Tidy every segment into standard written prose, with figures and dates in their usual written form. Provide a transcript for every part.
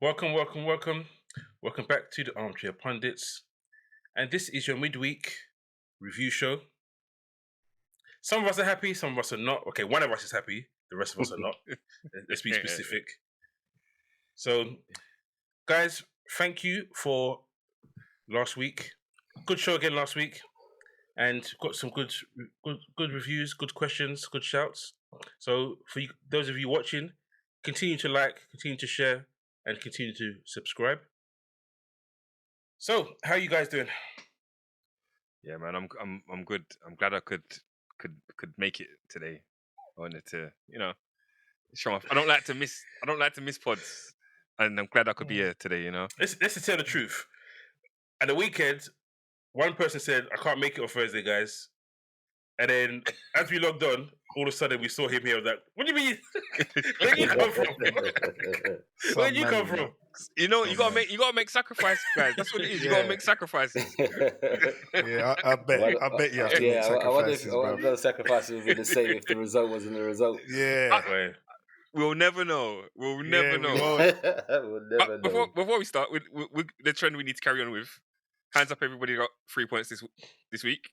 Welcome, welcome, welcome. Welcome back to the Armchair Pundits. And this is your midweek review show. Some of us are happy, some of us are not. Okay, one of us is happy, the rest of us are not. Let's be specific. So, guys, thank you for last week. Good show again last week. And got some good reviews, good questions, good shouts. So, for you, those of you watching, continue to like, continue to share, and continue to subscribe. So, how are you guys doing? Yeah, man, I'm good. I'm glad I could make it today. I wanted to, show off. I don't like to miss pods, and I'm glad I could be here today. Let's tell the truth. At the weekend, one person said, "I can't make it on Thursday, guys," and then as we logged on, all of a sudden we saw him here. I was like, "What do you mean? Where do you come from? Where do you come from?" You gotta make sacrifices, guys. That's what it is. You gotta make sacrifices. Yeah, I bet you have to make sacrifices. I wonder if those sacrifices would be the same if the result wasn't the result. Yeah. We'll never know. We'll never know. We'll never know. Before we start with the trend we need to carry on with, hands up, everybody got 3 points this week.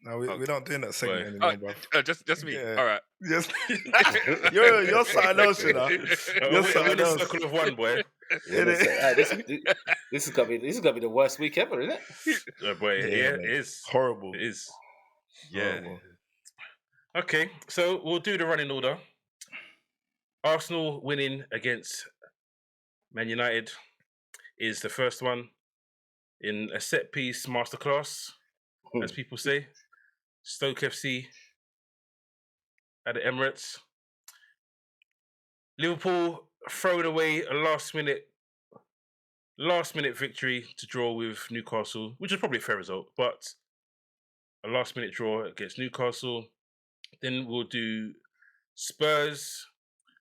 No, we're not doing that segment anymore, bro. Just me. Yeah. All right. Yes. you're something else, you know. You're something else. Circle of one, boy. This is gonna be the worst week ever, isn't it? Boy, yeah, it is horrible. It is. Yeah. Horrible. Okay, so we'll do the running order. Arsenal winning against Man United is the first one in a set piece masterclass, as people say. Stoke FC at the Emirates. Liverpool throwing away a last minute victory to draw with Newcastle, which is probably a fair result, but a last minute draw against Newcastle. Then we'll do Spurs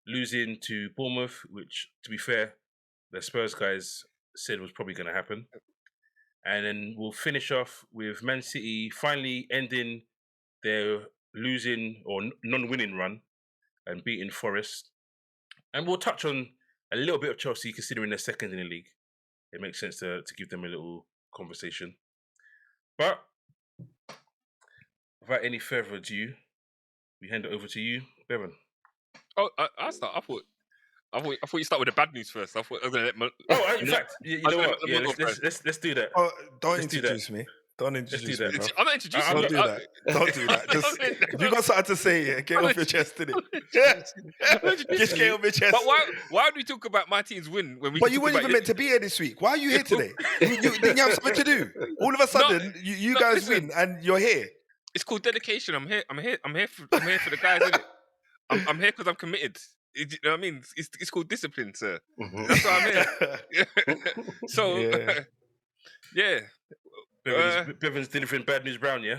losing to Bournemouth, which, to be fair, the Spurs guys said was probably going to happen. And then we'll finish off with Man City finally ending their losing or non-winning run and beating Forest. And we'll touch on a little bit of Chelsea, considering they're second in the league. It makes sense to give them a little conversation. But without any further ado, we hand it over to you, Bevan. Oh, I start. I thought you start with the bad news first. I thought I was gonna let in fact, you know what? Yeah, let's do that. Oh, don't introduce me. Don't introduce me, bro. I'm not introducing Don't you. do that. Don't do that. Just if you got something to say, get off your chest, innit? Just get off your chest. But why do we talk about my team's win when we? But you weren't even meant to be here this week. Why are you here today? Didn't you have something to do? All of a sudden, you guys win and you're here. It's called dedication. I'm here for the guys, innit? I'm here because I'm committed. You know what I mean? It's called discipline, sir. That's why I'm here. So, yeah. Bevan's delivering bad news brown, yeah?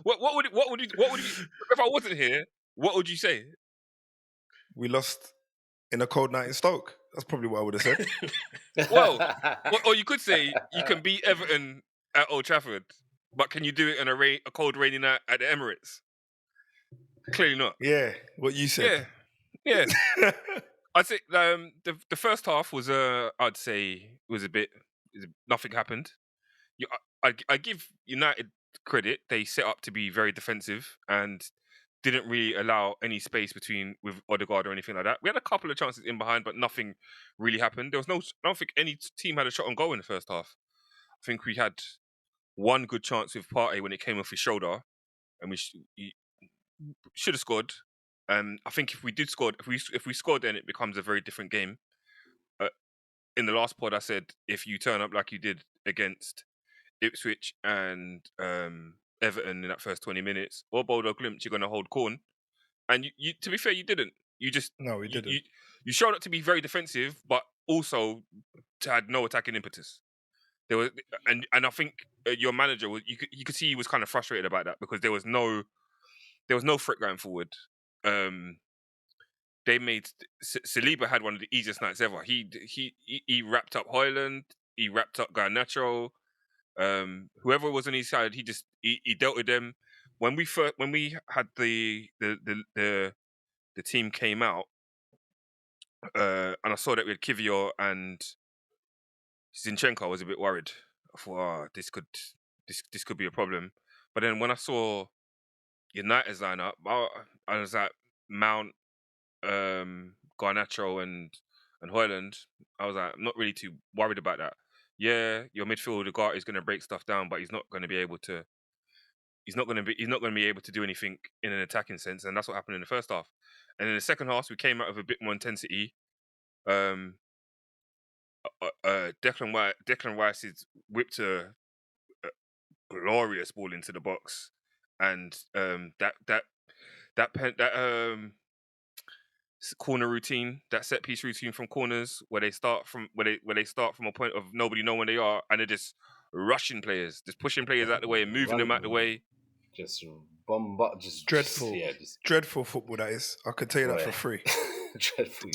What would you if I wasn't here, what would you say? We lost in a cold night in Stoke. That's probably what I would have said. Well, or you could say you can beat Everton at Old Trafford, but can you do it on a cold, rainy night at the Emirates? Clearly not. Yeah, what you said. Yeah. I'd say the first half was I'd say was a bit nothing happened. I give United credit; they set up to be very defensive and didn't really allow any space with Odegaard or anything like that. We had a couple of chances in behind, but nothing really happened. I don't think any team had a shot on goal in the first half. I think we had one good chance with Partey when it came off his shoulder, and we should have scored. I think if we did score, if we scored, then it becomes a very different game. In the last pod, I said if you turn up like you did against Ipswich and Everton in that first 20 minutes, or bold or glimpse, you're going to hold corn. And you, to be fair, you didn't. You just we didn't. You showed up to be very defensive, but also had no attacking impetus. There was, and I think your manager was. You could see he was kind of frustrated about that because there was no threat going forward. They made Saliba had one of the easiest nights ever. He wrapped up Højlund, he wrapped up Garnacho. Whoever was on his side, he dealt with them. When we had the the team came out, and I saw that with Kivior and Zinchenko, I was a bit worried. I thought, this could be a problem. But then when I saw United's lineup, I was like Mount, Garnacho, and Højlund. I was like, I'm not really too worried about that. Yeah, your midfielder guard is going to break stuff down, but he's not going to be able to. He's not going to be able to do anything in an attacking sense, and that's what happened in the first half. And in the second half, we came out with a bit more intensity. Declan Rice is whipped a glorious ball into the box, and that corner routine, that set piece routine from corners where they start from a point of nobody know where they are, and they're just rushing players, just pushing players out the way and moving them out the way. Just bombard, just dreadful, dreadful football that is. I can tell you that for free. Dreadful.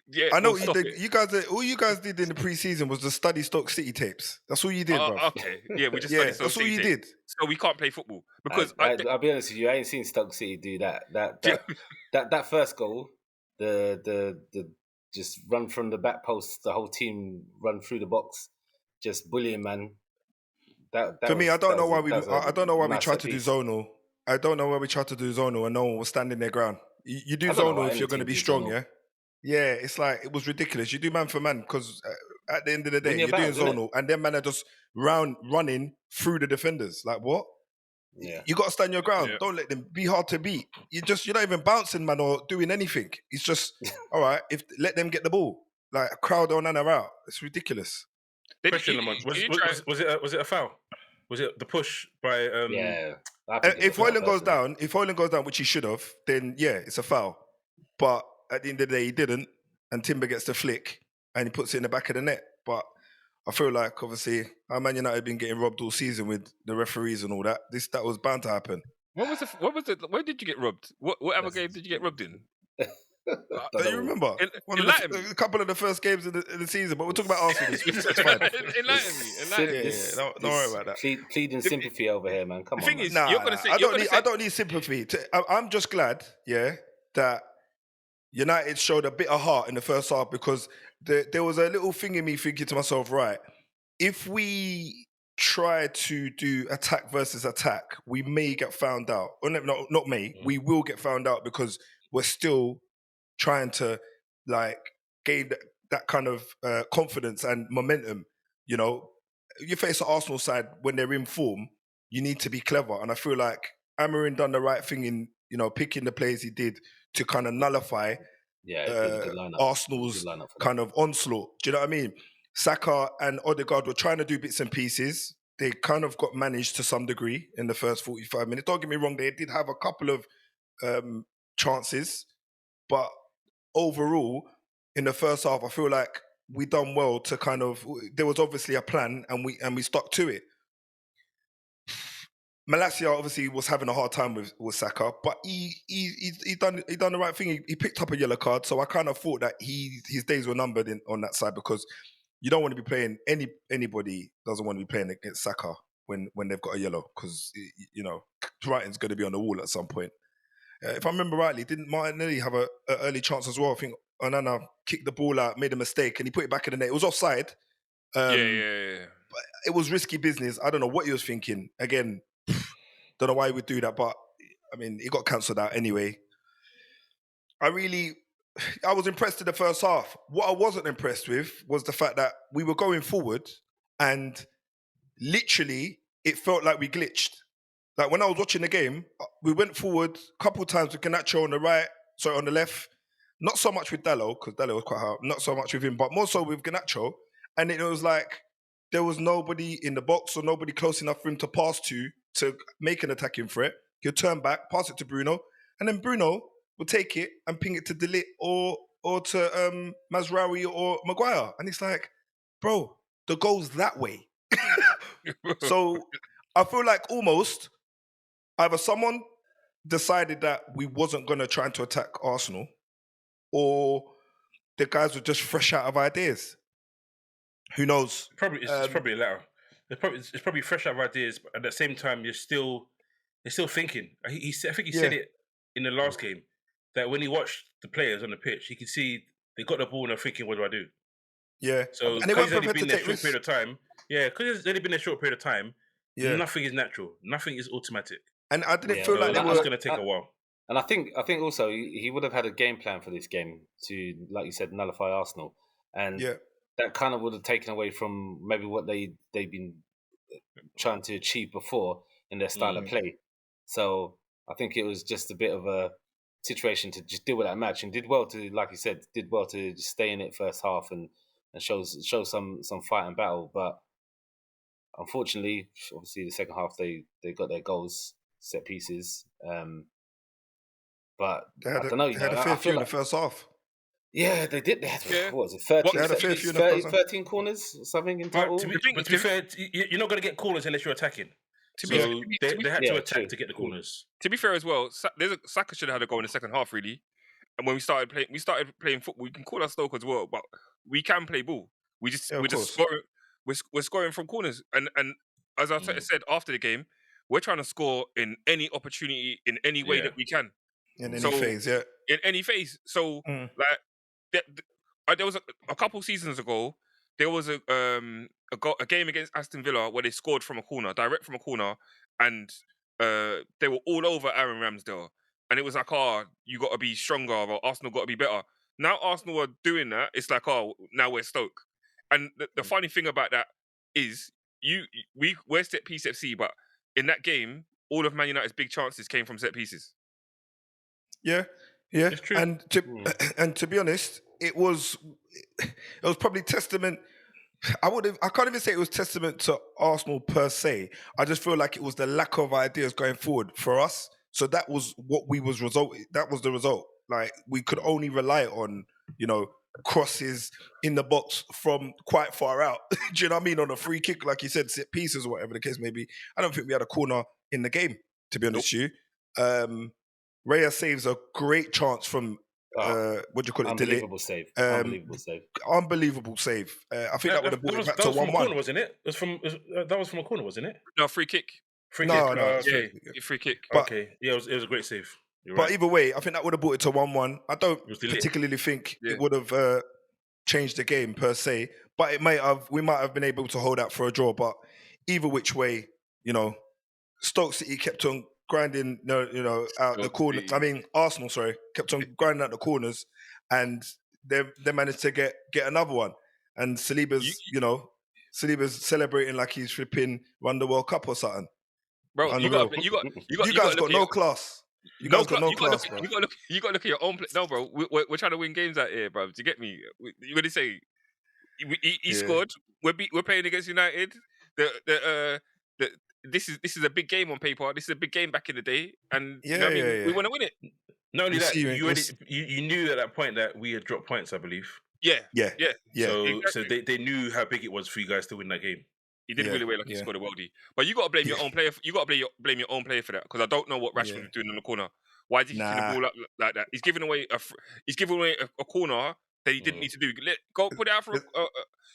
Yeah, I know what you guys. All you guys did in the pre-season was the study Stoke City tapes. That's all you did, bro. Okay, yeah, we just studied Stoke that's City all you did. So we can't play football because I'll be honest with you. I ain't seen Stoke City do that. That first goal, the just run from the back post, the whole team run through the box, just bullying, man. For me, I don't know why we tried to do zonal. I don't know why we tried to do zonal and no one was standing their ground. You do zonal if you're going to be strong, zonal. Yeah. It's like, it was ridiculous. You do man for man because at the end of the day, you're doing zonal and then man are just running through the defenders. Like, what? Yeah. You got to stand your ground. Yeah. Don't let them be hard to beat. You're not even bouncing, man, or doing anything. It's just, all right, let them get the ball. Like, a crowd on and out. It's ridiculous. Question, was it a foul? Was it the push by? If Højlund goes down, which he should have, then yeah, it's a foul. But at the end of the day, he didn't, and Timber gets the flick and he puts it in the back of the net. But I feel like obviously our Man United have been getting robbed all season with the referees and all that. That was bound to happen. What was it? Where did you get robbed? Whatever game did you get robbed in? Do you remember? A couple of the first games of the season, but we're talking about Arsenal this week. It's fine. Enlighten me. Don't worry about that. Pleading sympathy over here, man. Come on. The thing is, I don't need sympathy. I'm just glad, that United showed a bit of heart in the first half because there was a little thing in me thinking to myself, right, if we try to do attack versus attack, we may get found out. Or not may. We will get found out because we're still trying to gain that kind of confidence and momentum. You know, you face the Arsenal side when they're in form, you need to be clever. And I feel like Amorim done the right thing in, picking the players he did to kind of nullify Arsenal's kind of onslaught. Do you know what I mean? Saka and Odegaard were trying to do bits and pieces. They kind of got managed to some degree in the first 45 minutes. Don't get me wrong, they did have a couple of chances, but overall, in the first half, I feel like we done well to kind of. There was obviously a plan, and we stuck to it. Malacia obviously was having a hard time with Saka, but he done the right thing. He picked up a yellow card, so I kind of thought that his days were numbered on that side because you don't want to be playing anybody doesn't want to be playing against Saka when they've got a yellow because writing's going to be on the wall at some point. If I remember rightly, didn't Martinelli have an early chance as well? I think Onana kicked the ball out, made a mistake, and he put it back in the net. It was offside. Yeah. But it was risky business. I don't know what he was thinking. Again, don't know why he would do that, but I mean, it got cancelled out anyway. I was impressed in the first half. What I wasn't impressed with was the fact that we were going forward and literally it felt like we glitched. Like when I was watching the game, we went forward a couple of times with Garnacho on the left. Not so much with Dalot, because Dalot was quite hard. Not so much with him, but more so with Garnacho. And it was like there was nobody in the box or nobody close enough for him to pass to make an attacking threat. He'll turn back, pass it to Bruno, and then Bruno will take it and ping it to De Ligt or to Mazraoui or Maguire. And it's like, bro, the goal's that way. So I feel like almost either someone decided that we wasn't going to try to attack Arsenal or the guys were just fresh out of ideas. Who knows? It's probably a latter. It's probably fresh out of ideas, but at the same time, you're still thinking. I think he said it in the last game that when he watched the players on the pitch, he could see they got the ball and they're thinking, "What do I do?" Yeah. So And they because weren't he's only prepared to been there a take short risks. period of time, because it's only been a short period of time, Yeah. nothing is natural, nothing is automatic. And I didn't Yeah, feel So like they it's were. going to take a while. And I think also he would have had a game plan for this game to, like you said, nullify Arsenal, and Yeah. that kind of would have taken away from maybe what they've been trying to achieve before in their style of play. So I think it was just a bit of a situation to just deal with that match, and did well to, like you said, just stay in it first half and show some fight and battle. But unfortunately, obviously the second half they got their goals, set pieces. But They I don't know. had a fair few in the first half. Yeah, they did. They had, Yeah. what was it, 13, They had a fair few in the first half. 13 corners or something in total? To be fair, you're not going to get corners unless you're attacking. To So be they had to yeah, attack true, to get the true. corners. To be fair as well, Saka should have had a goal in the second half, really. And when we started playing football. We can call us Stoke as well, but we can play ball. We're just scoring. We're scoring from corners, and as I said after the game, we're trying to score in any opportunity, in any way that we can. In any phase, yeah. In any phase. So there was a couple seasons ago, there was a game against Aston Villa where they scored from a corner, direct from a corner, and they were all over Aaron Ramsdale. And it was like, you got to be stronger, or Arsenal got to be better. Now Arsenal are doing that. It's like, now we're Stoke. And the funny thing about that is, we're set piece FC, but in that game, all of Man United's big chances came from set pieces. Yeah. It's true. And to be honest, it was probably testament. I can't even say it was testament to Arsenal per se. I just feel like it was the lack of ideas going forward for us. So that was what that was the result. Like, we could only rely on, crosses in the box from quite far out. Do you know what I mean? On a free kick, like you said, set pieces or whatever the case may be. I don't think we had a corner in the game, to be honest with you. Raya saves a great chance from what do you call it? Unbelievable save. Unbelievable save. I think that would have brought it back to 1-1. From a corner, wasn't it? That was from a corner, wasn't it? No, free kick. No. Okay. Free kick. Okay. Yeah, it was a great save. But either way, I think that would have brought it to 1-1. I don't particularly think it would have changed the game per se, but we might have been able to hold out for a draw. But either which way, Stoke City kept on grinding, out the corner. I mean, Arsenal, kept on grinding out the corners, and they managed to get another one. And Saliba's celebrating like he's flipping won the World Cup or something. Bro, you guys got no class. You guys got no class, bro. You got to look at your own play. No, bro, we're trying to win games out here, bro. Do you get me? You gonna say he scored? We're playing against United. This is a big game on paper. This is a big game back in the day, and we want to win it. Not only that, you knew at that point that we had dropped points, I believe. Yeah. So Exactly. they knew how big it was for you guys to win that game. He did really well, like he scored a worldie. But you got to blame your own player. You got to blame your own player for that, because I don't know what Rashford was doing in the corner. Why is he kicking the ball like that? He's giving away a corner that he didn't need to do. Go put it out for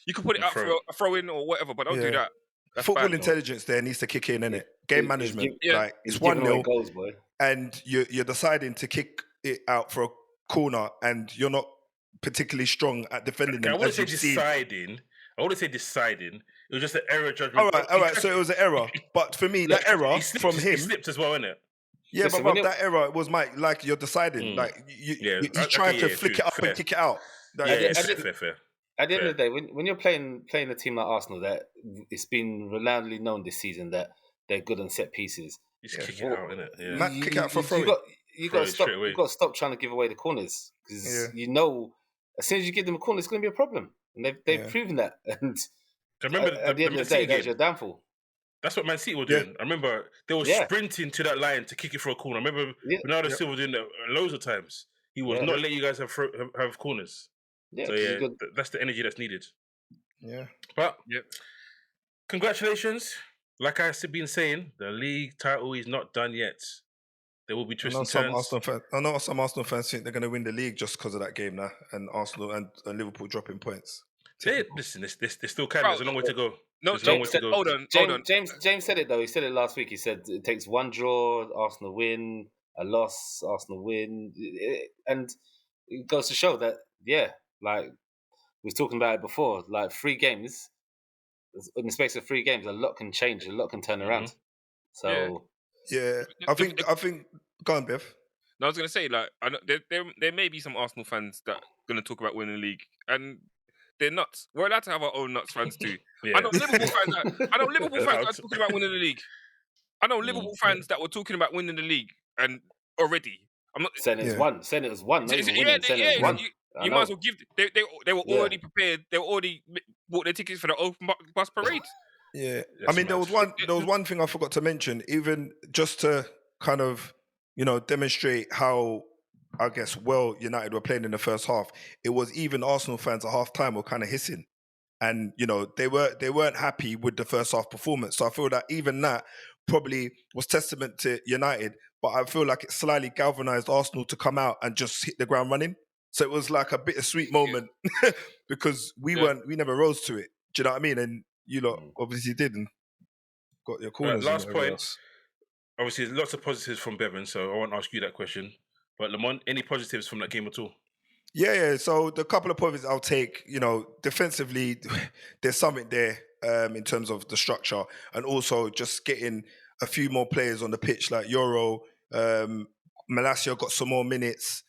you can put it out for a throw in or whatever, but don't do that. That's football bad, intelligence there needs to kick in, innit? Game management. It's 1-0, and you're deciding to kick it out for a corner, and you're not particularly strong at defending them. I wouldn't say deciding. It was just an error judgment. All right. So it was an error, but for me, that error from him, he slipped as well, innit? Yeah, but that error was like you're deciding, like you trying to flick it up and kick it out. Fair. At the end of the day, when you're playing a team like Arsenal, that it's been renownedly known this season that they're good on set pieces. You just kick it out, innit? Yeah. Man, kick out for throwing. You got to stop trying to give away the corners, because as soon as you give them a corner, it's going to be a problem, and they've proven that. And remember at the end of the day, that's your downfall. That's what Man City were doing. I remember they were sprinting to that line to kick it for a corner. I remember Bernardo Silva doing that loads of times. He was not letting you guys have corners. Yeah, so that's the energy that's needed. Yeah. But congratulations. Like I've been saying, the league title is not done yet. There will be twists and turns. I know some Arsenal fans think they're going to win the league just because of that game now, and Arsenal and Liverpool dropping points. Listen, they still can. There's a long way to go. No, hold on. James said it though. He said it last week. He said it takes one draw, Arsenal win, a loss, Arsenal win, and it goes to show that like we was talking about it before, like 3 games in the space of 3 games, a lot can change, a lot can turn around. So Yeah, I think. Go on, Bev. No, I was going to say, like, I know, there may be some Arsenal fans that are going to talk about winning the league, and they're nuts. We're allowed to have our own nuts fans too. Yeah. I know Liverpool fans that are talking about winning the league. I know Liverpool fans that were talking about winning the league, and already, I'm not saying it was one, not even winning. Saying it was one. You might as well give. They were already prepared. They were already bought their tickets for the open bus parade. Yeah, I mean, there was one thing I forgot to mention, even just to kind of, demonstrate how, I guess, well United were playing in the first half. It was even Arsenal fans at half time were kind of hissing, and they weren't happy with the first half performance. So I feel that even that probably was testament to United, but I feel like it slightly galvanized Arsenal to come out and just hit the ground running. So it was like a bittersweet moment because we never rose to it. Do you know what I mean? And you lot obviously did and got your corners. Last point. Obviously, there's lots of positives from Bevan, so I won't ask you that question. But Lamont, any positives from that game at all? Yeah. So the couple of positives I'll take, defensively, there's something there in terms of the structure, and also just getting a few more players on the pitch, like Euro, Malacia got some more minutes.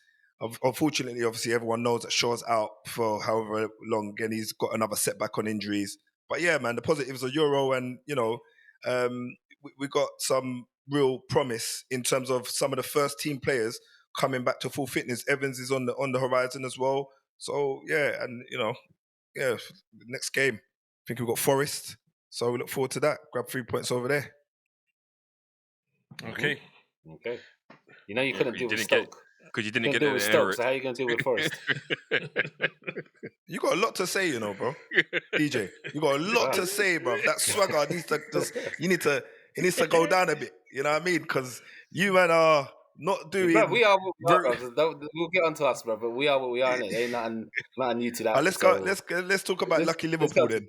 Unfortunately, obviously, everyone knows that Shaw's out for however long. Again, he's got another setback on injuries. But yeah, man, the positives are Euro, and we got some real promise in terms of some of the first team players coming back to full fitness. Evans is on the horizon as well. So yeah, and the next game, I think we've got Forest. So we look forward to that. Grab 3 points over there. Okay. You couldn't deal with Stoke. Because you didn't get it with Stoke, so how are you going to deal with Forest? You got a lot to say, bro. DJ, you got a lot to say, bro. That swagger needs to it needs to go down a bit. You know what I mean? Because you man are not doing. Bro, we are what we are, bro. We'll get onto us, bro. But we are what we are, innit? Ain't nothing new to that. Let's go. Let's talk about lucky Liverpool then.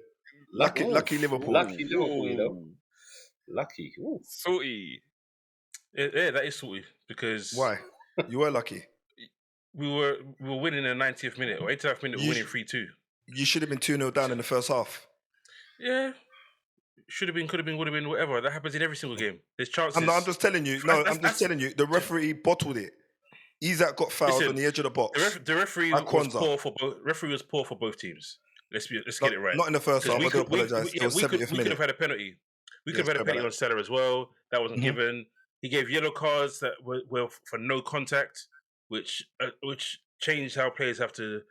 Lucky Liverpool. Lucky Liverpool, Lucky. Ooh. Salty. Yeah, that is salty because why? You were lucky. We were winning in the 90th minute or 85th minute. We're winning 3-2. You should have been 2-0 down in the first half. Yeah. Should have been, could have been, would have been, whatever. That happens in every single game. There's chances. I'm just telling you. No, I'm just telling you. The referee bottled it. Isak got fouled on the edge of the box. The referee was poor for both. Referee was poor for both teams. Let's get it right. Not in the first half. I do apologise. It was 70th minute. We could have had a penalty. We could have had a penalty on Salah as well. That wasn't given. He gave yellow cards that were for no contact, which changed how players have to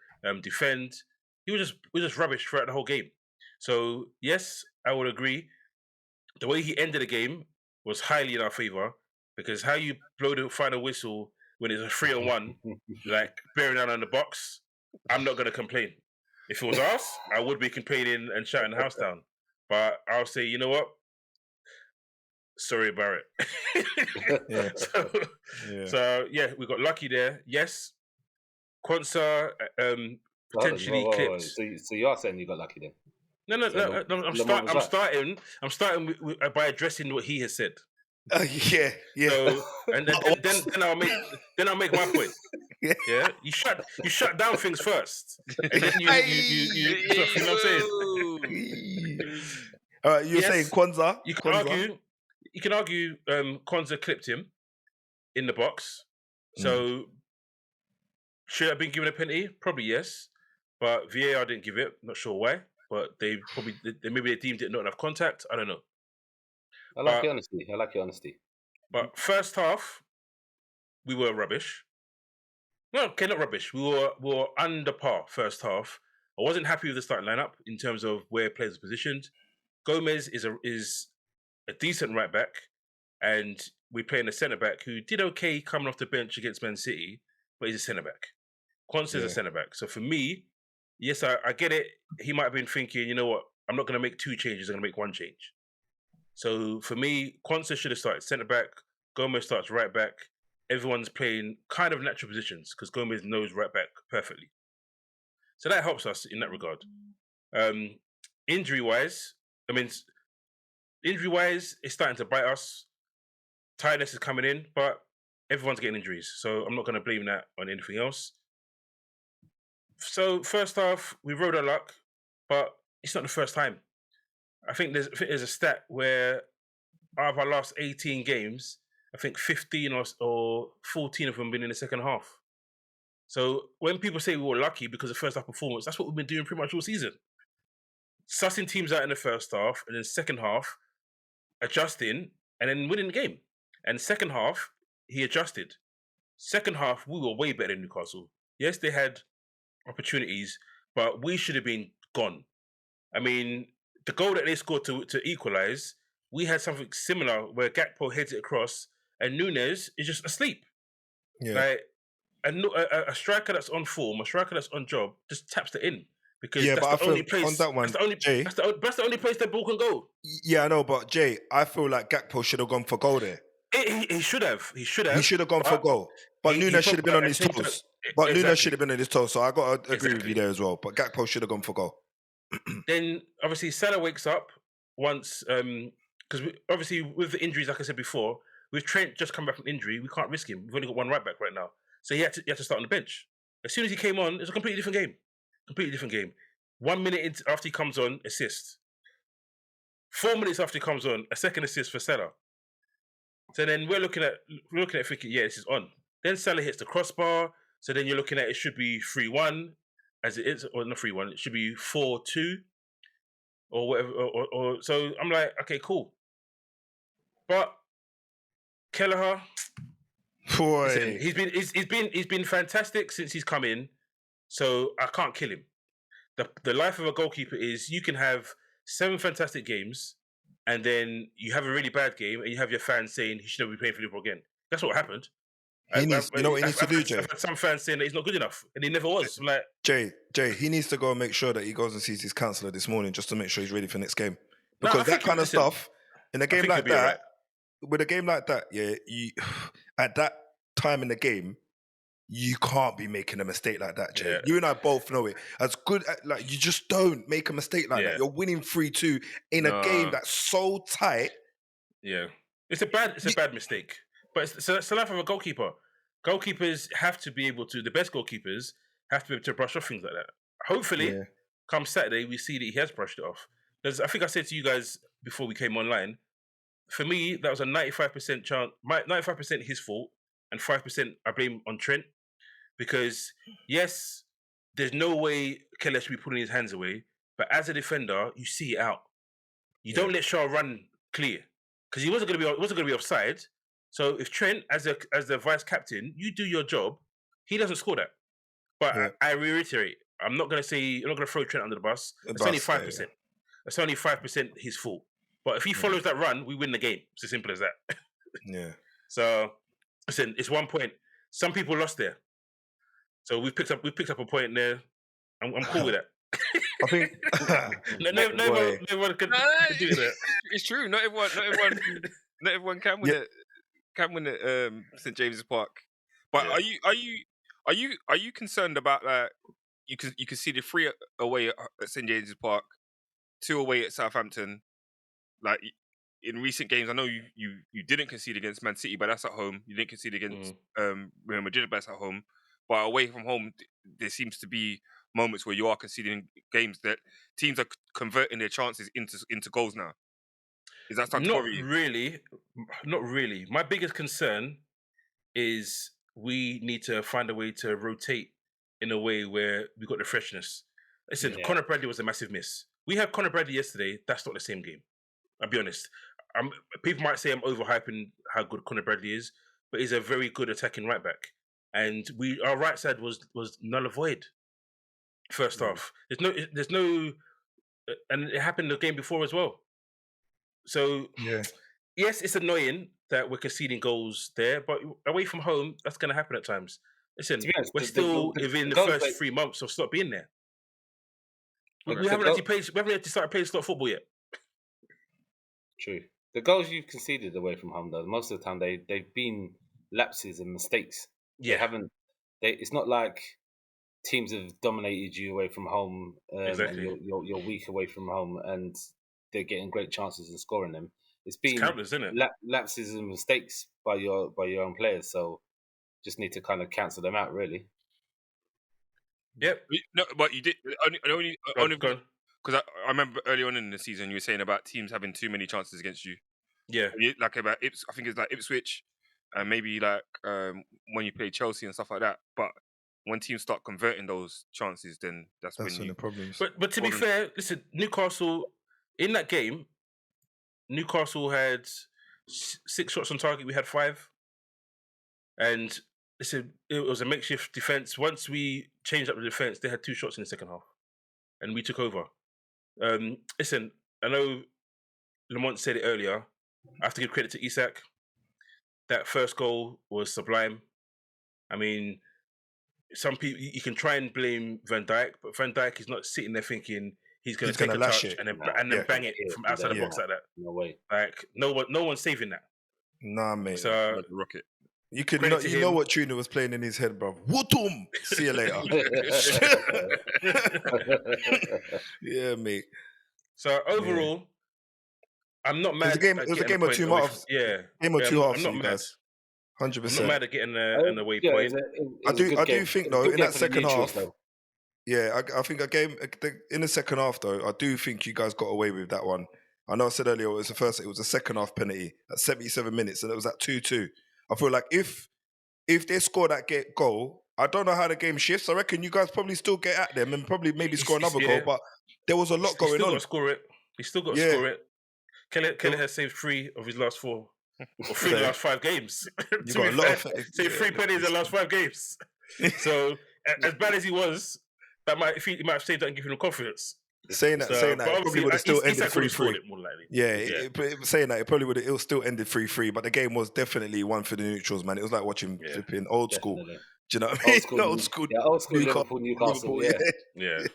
defend. He was just rubbish throughout the whole game. So yes, I would agree. The way he ended the game was highly in our favour, because how you blow the final whistle when it's a 3-on-1, like bearing down on the box, I'm not going to complain. If it was us, I would be complaining and shouting the house down. But I'll say, you know what? Sorry about it. So we got lucky there. Yes, Quansah potentially clipped. So you are saying you got lucky then? No. I'm starting by addressing what he has said. Yeah. So, and then I'll make my point. Yeah. You shut down things first, and then you know what I'm saying? All right, you're saying Quansah. You can argue Quansah clipped him in the box. So should I have been given a penalty? Probably yes, but VAR didn't give it. Not sure why, but maybe they deemed it not enough contact. I don't know. I like your honesty. But first half, we were rubbish. No, okay, not rubbish. We were under par first half. I wasn't happy with the starting lineup in terms of where players were positioned. Gomez is a decent right back, and we're playing a centre back who did okay coming off the bench against Man City, but he's a centre back. Quansah is a centre back. So for me, yes, I get it. He might have been thinking, you know what, I'm not going to make 2 changes, I'm going to make 1 change. So for me, Quansah should have started centre back. Gomez starts right back. Everyone's playing kind of natural positions because Gomez knows right back perfectly. So that helps us in that regard. Injury-wise, it's starting to bite us. Tiredness is coming in, but everyone's getting injuries. So I'm not going to blame that on anything else. So first half, we rode our luck, but it's not the first time. I think there's a stat where out of our last 18 games, I think 15 or 14 of them been in the second half. So when people say we were lucky because of first half performance, that's what we've been doing pretty much all season. Sussing teams out in the first half, and then second half, adjusting, and then winning the game. And second half, he adjusted. Second half, we were way better than Newcastle. Yes, they had opportunities, but we should have been gone. I mean, the goal that they scored to equalise, we had something similar where Gakpo heads it across and Nunes is just asleep. Yeah. Like a striker that's on form, a striker that's on job, just taps it in. Because Yeah, that's but the I only feel place. on that one, that's the only, Jay. that's the only place that ball can go. Yeah, I know, but Jay, I feel like Gakpo should have gone for goal there. He should have. He should have. He should have gone for goal. But Nunes should have been on his toes. But Nunes should have been on his toes. So I got to agree with you there as well. But Gakpo should have gone for goal. Then obviously Salah wakes up once because obviously with the injuries, like I said before, with Trent just come back from injury, we can't risk him. We've only got one right back right now, so he had to start on the bench. As soon as he came on, it's a completely different game. Completely different game. 1 minute after he comes on, assist. 4 minutes after he comes on, a second assist for Salah. So then we're looking at thinking, yeah, this is on. Then Salah hits the crossbar. So then you're looking at it should be 3-1 as it is, or not 3-1. It should be 4-2 or whatever. Or so I'm like, okay, cool. But Kelleher, listen, he's been fantastic since he's come in. So I can't kill him. The life of a goalkeeper is you can have 7 fantastic games and then you have a really bad game and you have your fans saying he should never be playing for Liverpool again. That's what happened. You know what he needs to do, Jay? I've had some fans saying that he's not good enough, and he never was. I'm like, Jay, he needs to go and make sure that he goes and sees his counsellor this morning just to make sure he's ready for next game. Because that kind of stuff, in a game like that, with a game like that, yeah, you at that time in the game, you can't be making a mistake like that, Jay. Yeah. You and I both know it. As good, like you just don't make a mistake like that. You're winning 3-2 in a game that's so tight. Yeah, it's a bad mistake. But it's the life of a goalkeeper. Goalkeepers have to be able to. The best goalkeepers have to be able to brush off things like that. Hopefully, come Saturday, we see that he has brushed it off. Because I think I said to you guys before we came online, for me, that was a 95% chance. 95% his fault, and 5% I blame on Trent. Because yes, there's no way Kelleher should be pulling his hands away. But as a defender, you see it out. You don't let Shaw run clear because he wasn't going to be offside. So if Trent, as the vice captain, you do your job, he doesn't score that. But I reiterate, I'm not going to throw Trent under the bus. It's only 5%. It's only 5% his fault. But if he follows that run, we win the game. It's as simple as that. Yeah. So listen, it's 1 point. Some people lost there. So we picked up a point there. I'm cool with that. I think no one can do that. It's true. Not everyone can win it. Can win at St James's Park. But are you concerned about that? You can see the 3 away at St James's Park, 2 away at Southampton. Like in recent games, I know you didn't concede against Man City, but that's at home. You didn't concede against Real Madrid, but that's at home. But away from home, there seems to be moments where you are conceding games that teams are converting their chances into goals now. Is that starting to worry you? Not really. My biggest concern is we need to find a way to rotate in a way where we got the freshness. Listen, Conor Bradley was a massive miss. We had Conor Bradley yesterday. That's not the same game. I'll be honest. People might say I'm overhyping how good Conor Bradley is, but he's a very good attacking right back. And our right side was null and void first half. There's no, and it happened the game before as well. So yes, it's annoying that we're conceding goals there, but away from home, that's going to happen at times. Listen, honest, we're still within the first 3 months of not being there. We haven't actually started playing slot football yet. True. The goals you've conceded away from home, though, most of the time they've been lapses and mistakes. Yeah. They haven't. It's not like teams have dominated you away from home, exactly. and you're weak away from home, and they're getting great chances and scoring them. it's It's been countless, isn't it? lapses and mistakes by your own players. So just need to kind of cancel them out, really. Yep. No, but you did only Go on. because I remember early on in the season you were saying about teams having too many chances against you. Yeah. Like about I think it's like Ipswich, and maybe like when you play Chelsea and stuff like that. But when teams start converting those chances, then that's That's when when you. the problems. But to be fair, listen, Newcastle in that game, Newcastle had 6 shots on target. We had 5, and listen, it was a makeshift defense. Once we changed up the defense, they had 2 shots in the second half, and we took over. Listen, I know Lamont said it earlier. I have to give credit to Isak. That first goal was sublime. I mean, some people you can try and blame Van Dijk, but Van Dijk is not sitting there thinking he's going He's to take gonna a lash touch it. and then Yeah. bang it from outside the box like that. No way. Like no one's saving that. Nah, mate. So Like a rocket. You could credit not, to you know him. what tune was playing in his head, bro. Wootum! See you later. Yeah, mate. So overall, I'm not It mad. was a game. at It was a getting game a of point two away halves. yeah, Game of yeah, two halves I'm for not you mad. guys. I'm not 100%. mad at getting an away point. I do think though in that second half. Though. Yeah, I think in the second half though. I do think you guys got away with that one. I know I said earlier it was the second half penalty at 77 minutes, and it was at 2-2. I feel like if they score that goal, I don't know how the game shifts. I reckon you guys probably still get at them and probably maybe score another goal. But there was a lot going still on. Got to score it. He's still got to score it. Kelly has saved 3 of his last 4, or 3 of the last 5 games. You got a lot of saved 3 penalties in the last 5 games. So as bad as he was, he might have saved that and given him confidence. Saying that, it probably would have still ended 3-3. More likely. Saying that, it would have still ended 3-3. But the game was definitely one for the neutrals, man. It was like watching flipping old school. Do you know what I mean? Old school Newcastle. Yeah.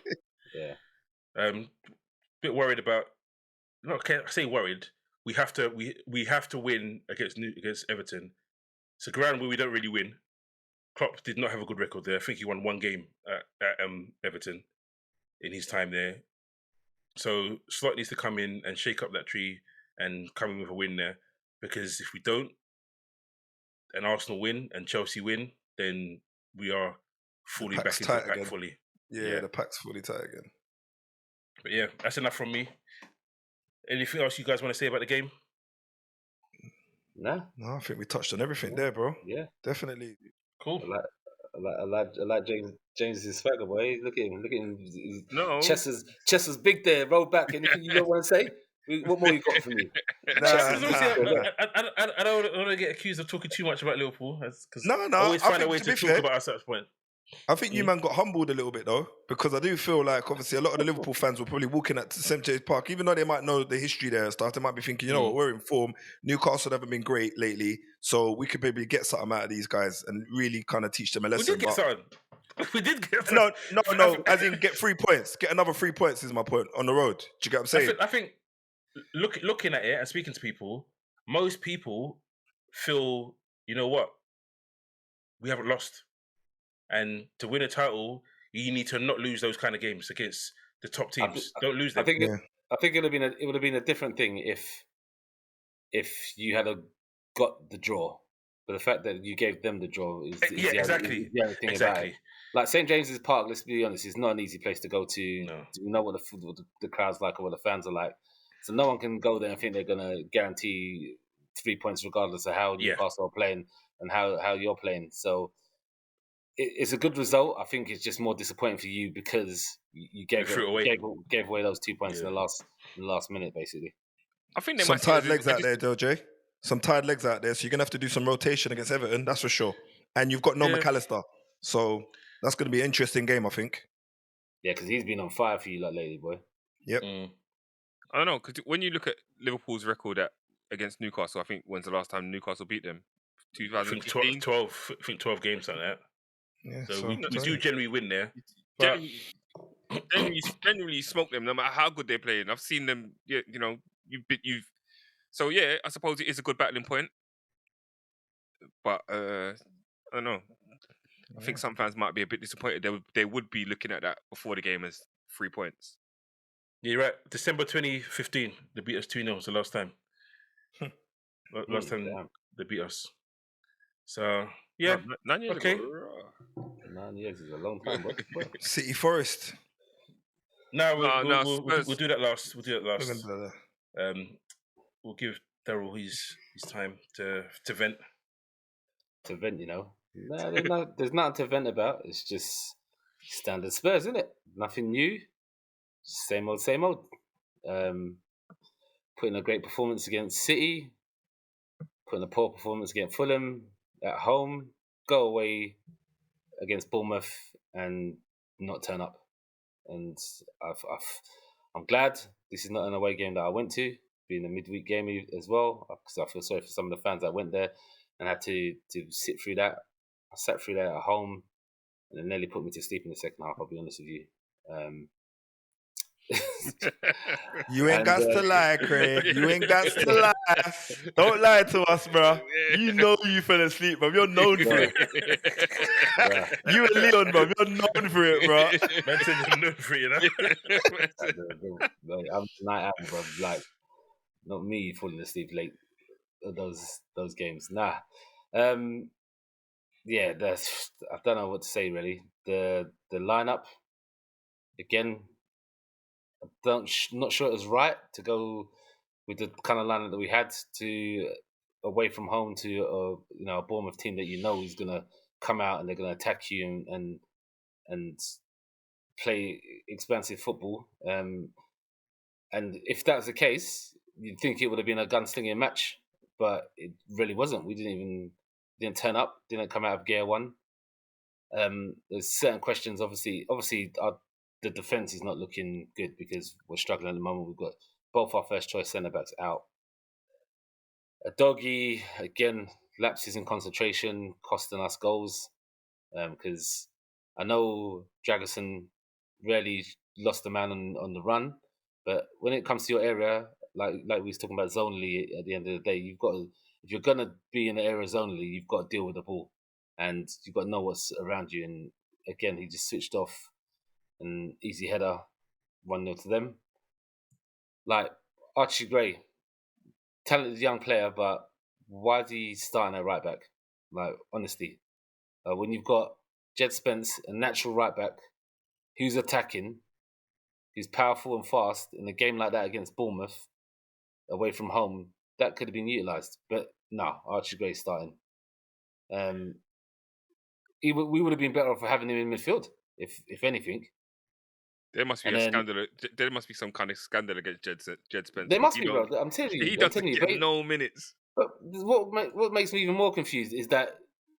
Bit worried about. I say worried. We have to win against Everton. It's a ground where we don't really win. Klopp did not have a good record there. I think he won 1 game at Everton in his time there. So Slot needs to come in and shake up that tree and come in with a win there. Because if we don't, and Arsenal win and Chelsea win, then we are fully back into the pack fully. Yeah, the pack's fully tight again. But yeah, that's enough from me. Anything else you guys want to say about the game? No, I think we touched on everything there, bro. Yeah, definitely. Cool. I like James's swagger, boy. Look at him. No, chest is big there. Roll back. Anything you don't want to say? What more you got for me? I don't want to get accused of talking too much about Liverpool. I always find a way to talk about us at this point. I think you man got humbled a little bit though, because I do feel like obviously a lot of the Liverpool fans were probably walking at St James Park, even though they might know the history there and stuff. They might be thinking, you know what, we're in form. Newcastle haven't been great lately, so we could maybe get something out of these guys and really kind of teach them a lesson. We did get something. No. As in, get 3 points. Get another 3 points is my point on the road. Do you get what I'm saying? I think looking at it and speaking to people, most people feel, you know what, we haven't lost. And to win a title, you need to not lose those kind of games against the top teams. Don't lose them. I think it would have been a different thing if you had got the draw. But the fact that you gave them the draw is exactly. the only thing about it. Like St James's Park, let's be honest, it's not an easy place to go to. No. You know what the crowd's like or what the fans are like. So no one can go there and think they're going to guarantee 3 points regardless of how Newcastle are playing and how you're playing. So it's a good result. I think it's just more disappointing for you because you gave away those 2 points in the last minute, basically. I think they some might tired legs out there, though, Jay. Some tired legs out there, so you're gonna have to do some rotation against Everton. That's for sure. And you've got no McAllister, so that's gonna be an interesting game, I think. Yeah, because he's been on fire for you like lately, boy. Yep. I don't know, because when you look at Liverpool's record against Newcastle, I think when's the last time Newcastle beat them? 2015? I think 12 games like that. Yeah, so we do generally win there. Generally smoke them no matter how good they're playing. I've seen them. You know, So yeah, I suppose it is a good battling point. But I don't know. I think some fans might be a bit disappointed. They would be looking at that before the game as 3 points. Yeah, you're right. December 2015, they beat us 2-0. It's the last time. Last time Damn. they beat us. So yeah, 9 years okay. ago. 9 years is a long time, bro. City Forest. No, No, we'll Spurs. do that last. We'll do that We're last. gonna do that. We'll give Daryl his time to vent. To vent, No, there's nothing to vent about. It's just standard Spurs, isn't it? Nothing new. Same old, same old. Putting a great performance against City, putting a poor performance against Fulham at home, go away against Bournemouth and not turn up. And I'm glad this is not an away game that I went to, being a midweek game as well, because I feel sorry for some of the fans that went there and had to sit through that. I sat through that at home, and it nearly put me to sleep in the second half. I'll be honest with you. You ain't got to lie, Craig. You ain't got to lie. Don't lie to us, bro. You know you fell asleep, bro. You're known for it. Yeah. You and Leon, bro. You're known for it, bro. Man said you're known for it, I'm night owl, bro. Like, not me falling asleep late at those games. Nah. Yeah, I don't know what to say really. The lineup again. Not sure it was right to go with the kind of lineup that we had to away from home to a Bournemouth team that is going to come out and they're going to attack you and play expansive football. And if that's the case, you'd think it would have been a gunslinging match, but it really wasn't. We didn't turn up, didn't come out of gear one. There's certain questions. Obviously, the defence is not looking good because we're struggling at the moment. We've got both our first choice centre backs out. A doggy again, lapses in concentration, costing us goals. Because I know Dragerson rarely lost a man on the run, but when it comes to your area, like we was talking about zonally at the end of the day, if you're gonna be in the area zonally, you've got to deal with the ball, and you've got to know what's around you. And again, he just switched off. An easy header, 1-0 to them. Like, Archie Gray, talented young player, but why is he starting at right back? Like, honestly. When you've got Jed Spence, a natural right back, who's attacking, who's powerful and fast, in a game like that against Bournemouth, away from home, that could have been utilised. But no, Archie Gray starting. We would have been better off having him in midfield, if anything. There must be scandal. There must be some kind of scandal against Jed Spence. There must be, bro. I'm telling you. He doesn't get no minutes. But what makes me even more confused is that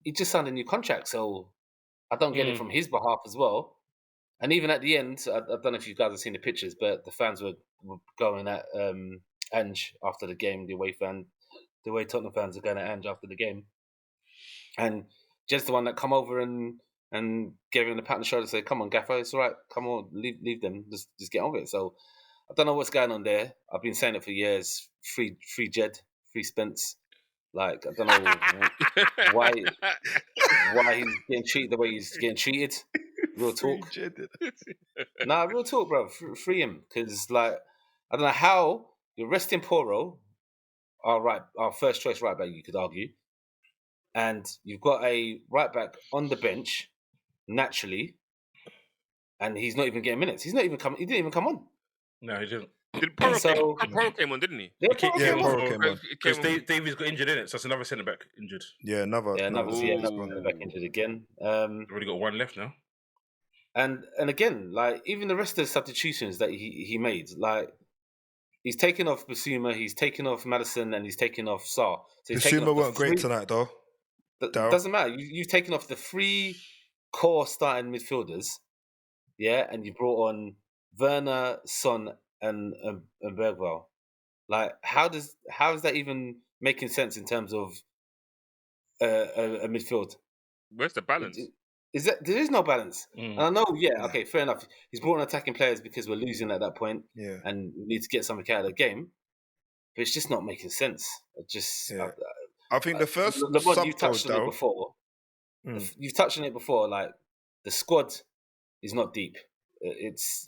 he just signed a new contract, so I don't get it from his behalf as well. And even at the end, I don't know if you guys have seen the pictures, but the fans were going at Ange after the game. The way Tottenham fans are going at Ange after the game, and Jed's the one that come over and gave him the pat on the shoulder and say, "Come on, Gaffer, it's all right. Come on, leave them. Just get on with it." So I don't know what's going on there. I've been saying it for years. Free Jed, free Spence. Like, I don't know why he's getting treated the way he's getting treated. Real talk. Nah, real talk, bro. Free him, because like I don't know how you're resting Poro, our first choice right back, you could argue, and you've got a right back on the bench naturally, and he's not even getting minutes. He didn't even come on. No, he didn't. Poro came on, didn't he? Yeah, Poro came on. Because Davies got injured in it, so that's another centre back injured. Yeah, another centre back injured again. Already got one left now. And again, like, even the rest of the substitutions that he made, like, he's taken off Basuma, he's taken off Madison, and he's taken off Sarr. So Basuma weren't great tonight, though. Doesn't matter. You've taken off the three core starting midfielders, yeah, and you brought on Werner, Son, and Bergwall. Like, how is that even making sense in terms of a midfield? Where's the balance? There is no balance. And I know, okay, fair enough. He's brought on attacking players because we're losing at that point, and we need to get something out of the game. But it's just not making sense. I think the first you've touched on it before. You've touched on it before. Like, the squad is not deep. It's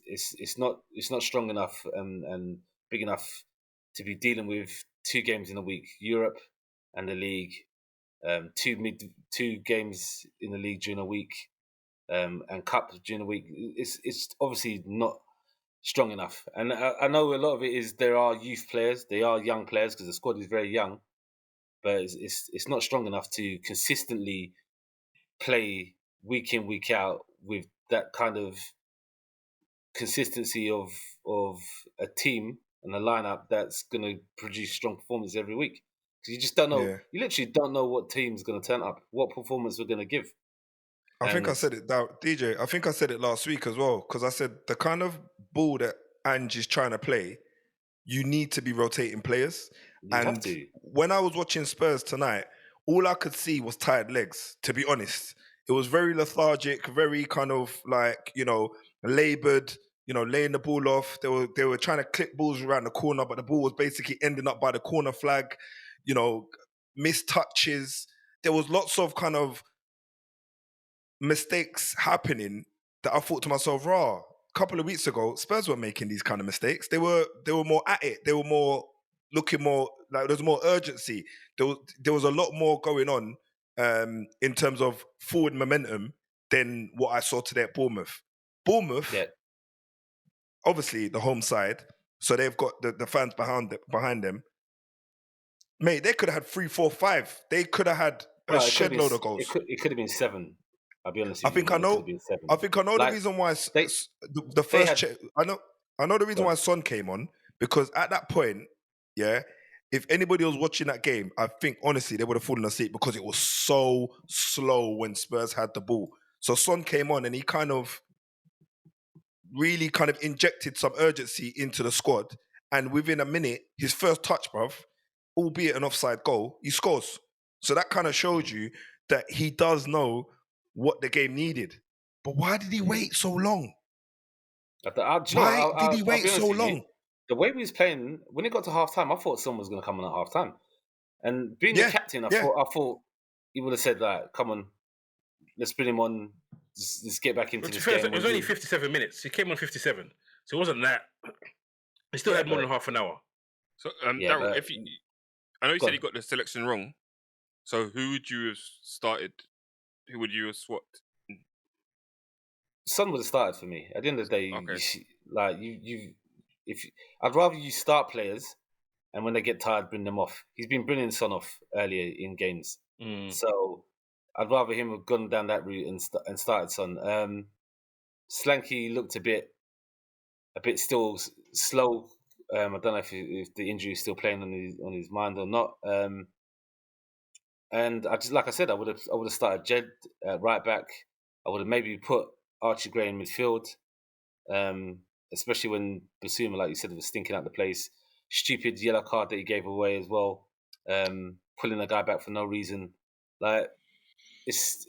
not strong enough and big enough to be dealing with 2 games in a week, Europe and the league. 2 games in the league during a week, and cup during a week. It's obviously not strong enough. And I know a lot of it is there are youth players, they are young players because the squad is very young, but it's not strong enough to consistently play week in, week out with that kind of consistency of a team and a lineup that's going to produce strong performance every week. Because you just don't know. Yeah. You literally don't know what team's going to turn up, what performance we're going to give. I think I said it down, DJ. I think I said it last week as well, because I said the kind of ball that Ange is trying to play, you need to be rotating players. You have to. When I was watching Spurs tonight, all I could see was tired legs, to be honest. It was very lethargic, very kind of like, laboured, laying the ball off. They were trying to clip balls around the corner, but the ball was basically ending up by the corner flag, missed touches. There was lots of kind of mistakes happening that I thought to myself, a couple of weeks ago, Spurs were making these kind of mistakes. They were more at it. They were more looking more like there was more urgency. There was a lot more going on in terms of forward momentum than what I saw today at Bournemouth. Bournemouth, obviously the home side, so they've got the fans behind them. Mate, they could have had 3, 4, 5. They could have had a shed load of goals. It could have been 7. I'll be honest with I think you. I know Like, the reason why the first I know the reason why Son came on, because at that point, if anybody was watching that game, I think honestly they would have fallen asleep because it was so slow when Spurs had the ball. So Son came on and he really injected some urgency into the squad, and within a minute, his first touch, bruv, albeit an offside goal, he scores. So that kind of showed you that he does know what the game needed. But why did he wait so long? Why did he wait so long? The way we was playing, when it got to half time, I thought someone was going to come on at half time. And being the captain, I thought he would have said, like, come on, let's bring him on, let's get back into this game. It was only 57 minutes. He came on 57. So it wasn't that. He still had more than half an hour. So, Daryl, I know you said you got the selection wrong. So who would you have started? Who would you have swapped? Son would have started for me. At the end of the day, I'd rather you start players, and when they get tired, bring them off. He's been bringing Son off earlier in games, so I'd rather him have gone down that route and started Son. Slanky looked a bit still slow. I don't know if the injury is still playing on his mind or not. And I just, like I said, I would have started Jed right back. I would have maybe put Archie Gray in midfield, especially when Basuma, like you said, was stinking out the place. Stupid yellow card that he gave away as well, pulling a guy back for no reason. Like it's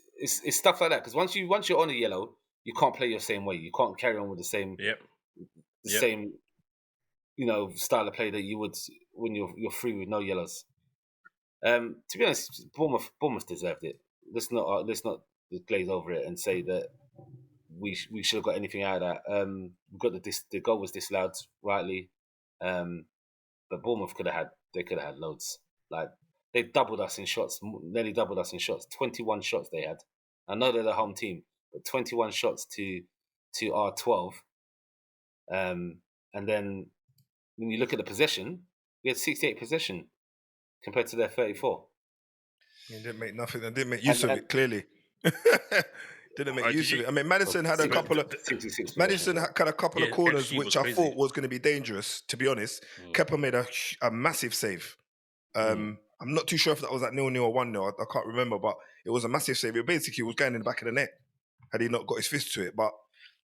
stuff like that. Because once you're on a yellow, you can't play your same way. You can't carry on with the same same style of play that you would when you're free with no yellows. To be honest, Bournemouth deserved it. Let's not glaze over it and say that we should have got anything out of that. We got the goal was disallowed rightly, but Bournemouth could have had loads. Like they doubled us in shots, nearly doubled us in shots. 21 shots they had. I know they're the home team, but 21 shots to our 12. And then when you look at the possession, we had 68 possession compared to their 34. He didn't make nothing. They didn't make use of it, clearly. Didn't make use of it. I mean, Maddison had a couple of corners which I thought was going to be dangerous, to be honest. Kepa made a massive save. I'm not too sure if that was at 0-0 or 1-0. I can't remember, but it was a massive save. It basically was going in the back of the net had he not got his fist to it. But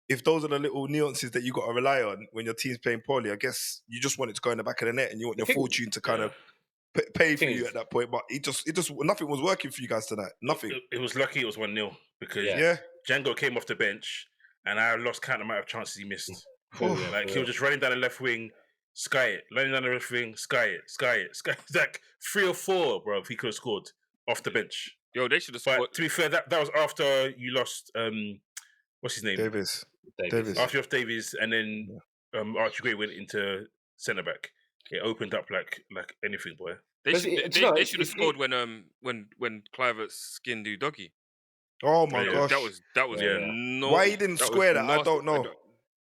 if those are the little nuances that you got to rely on when your team's playing poorly, I guess you just want it to go in the back of the net and you want your fortune to kind of pay for you at that point. But it just nothing was working for you guys tonight. Nothing. It was lucky it was 1-0 because Django came off the bench and I lost count the amount of chances he missed. He was just running down the left wing, sky it. Running down the left wing, sky it. Like 3 or 4, bro, if he could have scored off the bench. Yo, they should have scored. But to be fair, that was after you lost, what's his name? Davis. After you lost Davies and then Archie Gray went into centre-back. it opened up like anything, boy. They Does should it- do you know, they it's- should have it's- scored when Clivert's skinned Udogie. Oh my Yeah, gosh. That was Yeah. no. Why he didn't square that, I don't know.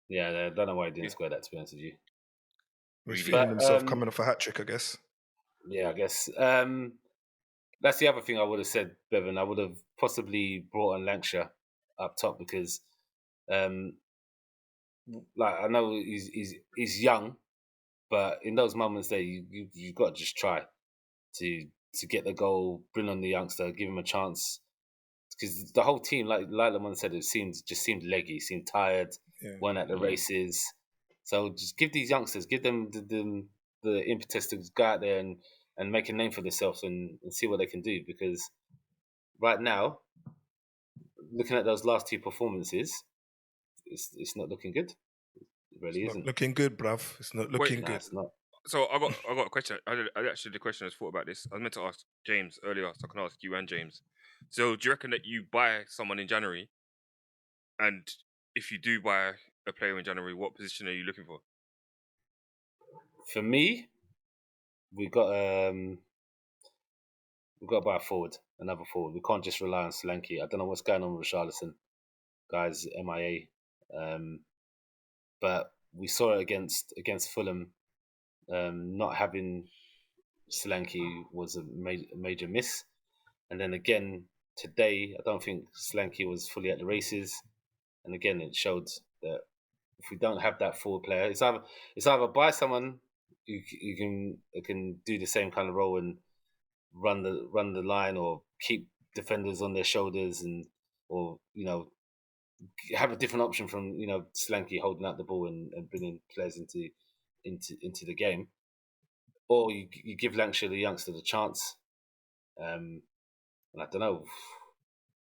Yeah, I don't know why he didn't square that, to be honest with you. He's Really. feeling But, himself coming off a hat trick, I guess. Yeah, I guess. That's the other thing I would have said, Bevan. I would have possibly brought on Lancashire up top because, like, I know he's young, but in those moments there, you've got to just try to get the goal, bring on the youngster, give him a chance. Because the whole team, like Lamont said, just seemed leggy, seemed tired, weren't at the races. So just give these youngsters, give them the impetus to go out there and make a name for themselves and see what they can do. Because right now, looking at those last two performances, it's not looking good. It really It's isn't. not looking good, bruv. It's not looking Nah, good. it's not. So I got a question. I actually the question I thought about this. I was meant to ask James earlier, so I can ask you and James. So do you reckon that you buy someone in January, and if you do buy a player in January, what position are you looking for? For me, we've got to buy a forward, another forward. We can't just rely on Solanke. I don't know what's going on with Richarlison. Guys, MIA. But we saw it against Fulham. Not having Solanke was a major miss. And then again, today, I don't think Solanke was fully at the races. And again, it showed that if we don't have that forward player, it's either buy someone who can do the same kind of role and run the line, or keep defenders on their shoulders, or have a different option from Solanke holding out the ball and bringing players into the game, or you give Lancashire, the youngster, the chance. And I don't know,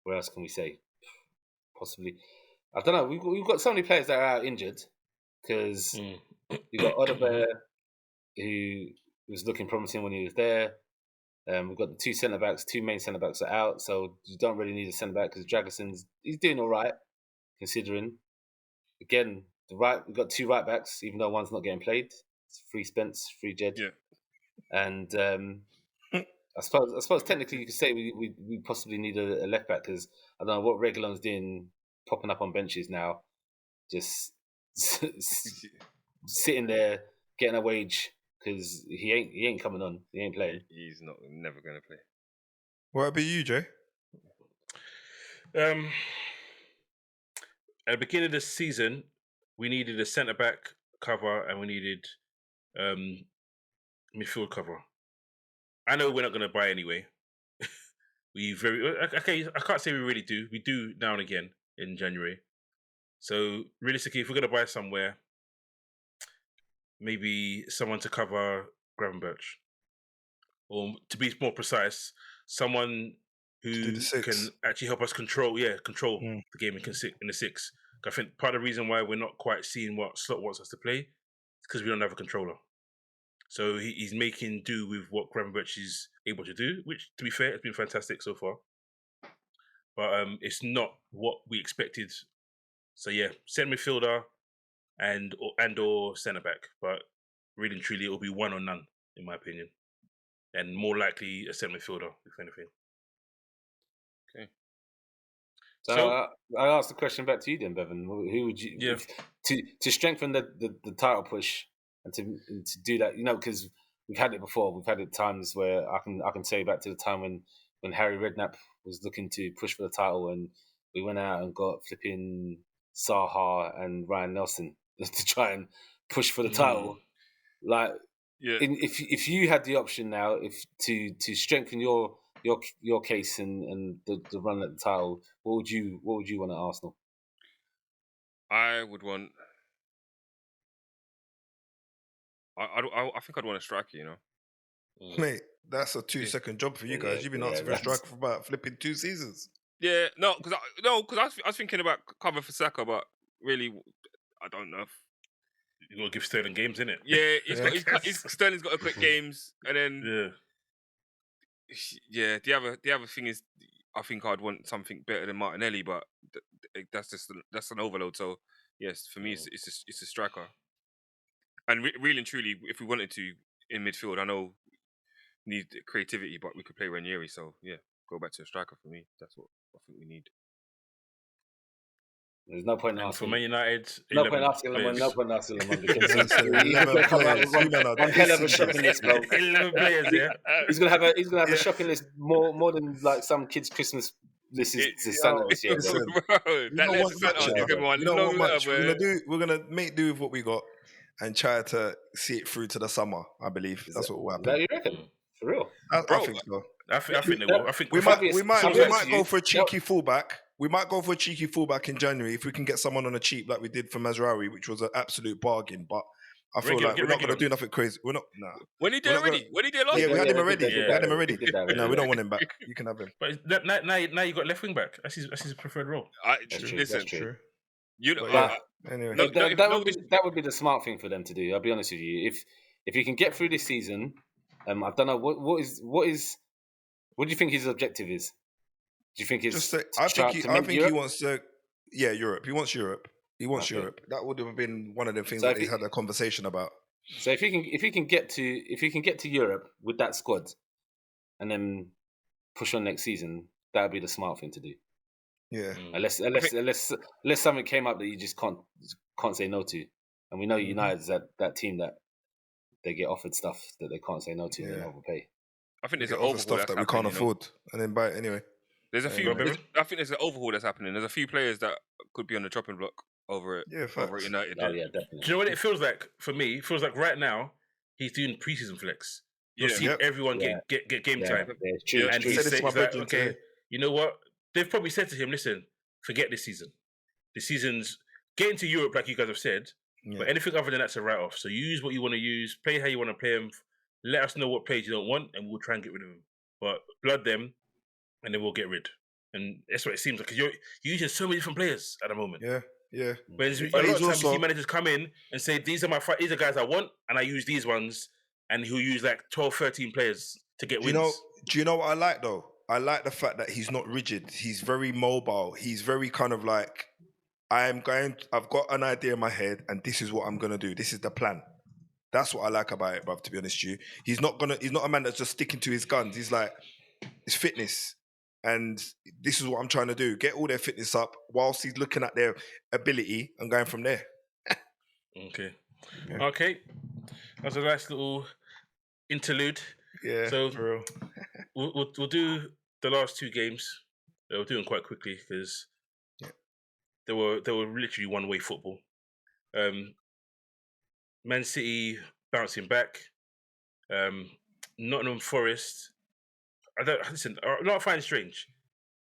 where else can we say? Possibly, I don't know. We've got so many players that are out injured because you've got Odebear, who was looking promising when he was there. We've got the two main centre backs are out, so you don't really need a centre back because he's doing all right considering. Again, we've got two right backs, even though one's not getting played. It's free Spence, free Jed, and I suppose technically you could say we possibly need a left back because I don't know what Reguilon's doing, popping up on benches now, just sitting there getting a wage because he ain't coming on, he ain't playing. He's never going to play. What about you, Jay? At the beginning of the season, we needed a centre back cover and we needed midfield cover. I know we're not going to buy anyway. I can't say we really do. We do now and again in January. So realistically, if we're going to buy somewhere, maybe someone to cover Gravenberch, or to be more precise, someone who can actually help us control the game in the six. I think part of the reason why we're not quite seeing what Slot wants us to play is because we don't have a controller. So he's making do with what Gravenberch is able to do, which, to be fair, has been fantastic so far. But it's not what we expected. So yeah, centre midfielder and or centre back. But really and truly, it'll be one or none, in my opinion. And more likely a centre midfielder, if anything. Okay. So I asked the question back to you then, Bevan. Who would you to strengthen the title push and to do that? Because we've had it before. We've had it times where I can say back to the time when Harry Redknapp was looking to push for the title, and we went out and got flipping Saha and Ryan Nelson to try and push for the title. Like, if you had the option now, to strengthen your case and the run at the title, what would you want at Arsenal? I would want. I think I'd want a striker. Mate, that's a 2-second job for you guys. You've been asking for a striker for about flipping 2 seasons. Yeah, because I was thinking about cover for Saka, but really, I don't know. You gotta give Sterling games, innit? Yeah, Sterling's got to quick games, and then the other thing is, I think I'd want something better than Martinelli, but that's an overload. So yes, for me, it's a striker. And really and truly, if we wanted to, in midfield. I know we need creativity, but we could play Ranieri. So yeah, go back to a striker for me. That's what I think we need. There's no point in And for asking. Man United, No 11 point asking him. players. No point asking him because Man said 11 come out players. with You man are one hell of a dissing shopping list, bro. 11 players, yeah. He's gonna have a Yeah. shopping list more than like some kids' Christmas list is to Santa this year, bro. Listen, Bro, we that don't letter want to Santa much. is You gonna be one we don't long want much. letter, boy. We're gonna make do with what we got and try to see it through to the summer. I believe that's what will Is that happen. you reckon? For real? I Bro, think so. I think they will. I think We I'll might be honest go with for a you. cheeky fullback. We might go for a cheeky fullback in January if we can get someone on a cheap like we did for Mazraoui, which was an absolute bargain. But I feel Regular, like get we're not going to regular. do nothing crazy. We're not. Nah. When he did We're not already? gonna- When he did last Yeah, year? we had him they already. did We that had him already. already. They did that No, already, we don't yeah. want him back. You can have him. But now you got left wing back. That's his preferred role. That's true. Listen, That's true. you But know, yeah. Anyway, No, That would be the smart thing for them to do. I'll be honest with you. If you can get through this season, I don't know what do you think his objective is? Do you think it's just say, I I think he wants to. Yeah, Europe. He wants Europe. He wants Okay. Europe. That would have been one of the things So that if they he- had a conversation about. So if he can get to Europe with that squad, and then push on next season, that would be the smart thing to do. Yeah. Unless something came up that you just can't say no to, and we know United's that team that they get offered stuff that they can't say no to and then Yeah. overpay. I think there's Get an other overhaul stuff that's that we can't happening, you know. afford and then buy it anyway. There's a Yeah, few. go on, I think there's an overhaul that's happening. There's a few players that could be on the chopping block over Yeah, over at facts. United. Oh yeah, definitely. Do you know what it feels like for me? It feels like right now he's doing preseason flex. You'll Yeah. see Yep. everyone Yeah. get game Yeah, time. yeah, it's true. Yeah. It's And true. Said this to my he's like, brethren okay, today. you know what? They've probably said to him, listen, forget this season. The season's get into Europe, like you guys have said, Yeah. but anything other than that's a write-off. So use what you want to use, play how you want to play them. Let us know what players you don't want, and we'll try and get rid of them. But blood them, and then we'll get rid. And that's what it seems like. Because you're using so many different players at the moment. Yeah. Whereas a But lot he's of times you also- see managers come in and say, these are guys I want, and I use these ones, and he'll use like 12, 13 players to get Do wins. you know what I like though? I like the fact that he's not rigid. He's very mobile. He's very kind of like, I've got an idea in my head and this is what I'm going to do. This is the plan. That's what I like about it, bruv, to be honest with you. He's not a man that's just sticking to his guns. He's like, it's fitness. And this is what I'm trying to do. Get all their fitness up whilst he's looking at their ability and going from there. Okay. Yeah. Okay. That's a nice little interlude. Yeah, So- for real. We'll do the last two games. We'll do them quite quickly because Yeah. they were literally one-way football. Man City bouncing back. Nottingham Forest. I find it strange.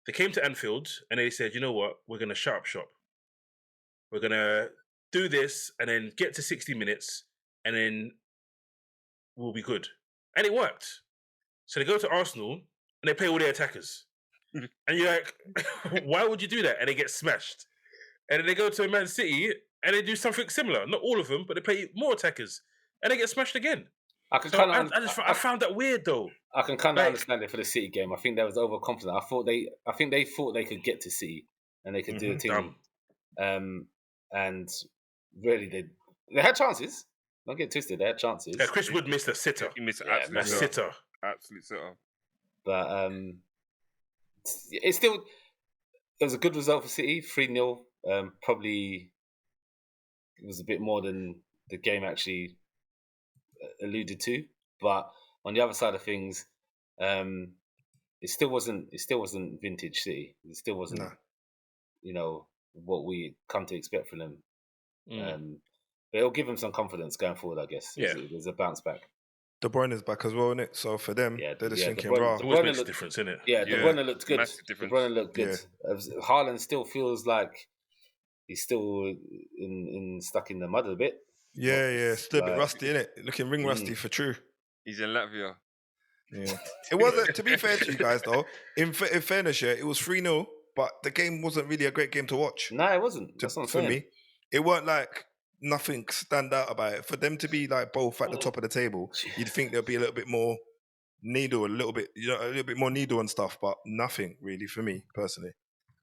They came to Anfield and they said, you know what, we're gonna shut up shop. We're gonna do this and then get to 60 minutes and then we'll be good. And it worked. So they go to Arsenal and they play all their attackers. And you're like, why would you do that? And they get smashed. And then they go to Man City and they do something similar. Not all of them, but they play more attackers. And they get smashed again. I can So kind I found that weird though. I can kind of like- understand it for the City game. I think they was overconfident. I think they thought they could get to City and they could do a thing. And really, they had chances. Don't get twisted. They had chances. Yeah, Chris Wood missed a sitter. He missed an Yeah, absolute A massive. sitter. sitter. Absolute sitter. But it's still it was a good result for City, 3-0. Probably it was a bit more than the game actually alluded to. But on the other side of things, it still wasn't vintage City. It still wasn't, No. What we come to expect from them. Mm. But it'll give them some confidence going forward, I guess. Yeah. There's a bounce back. De Bruyne is back as well, innit? So for them, Yeah, they're just yeah, De thinking, Bruyne- raw. It always Bruyne makes a looked- difference, innit? Yeah, De Yeah, Bruyne looked good. massive De difference. Bruyne looked good. Haaland still feels like he's still stuck in the mud a bit. Yeah, still a bit Like- rusty, innit? Looking ring rusty for true. He's in Latvia. Yeah. It wasn't, to be fair to you guys though, in fairness, yeah, it was 3-0, but the game wasn't really a great game to watch. No, it wasn't. That's what I'm For saying. me, it weren't like nothing stand out about it. For them to be like both at the top of the table, you'd think there'd be a little bit more needle, a little bit more needle and stuff, but nothing really for me personally.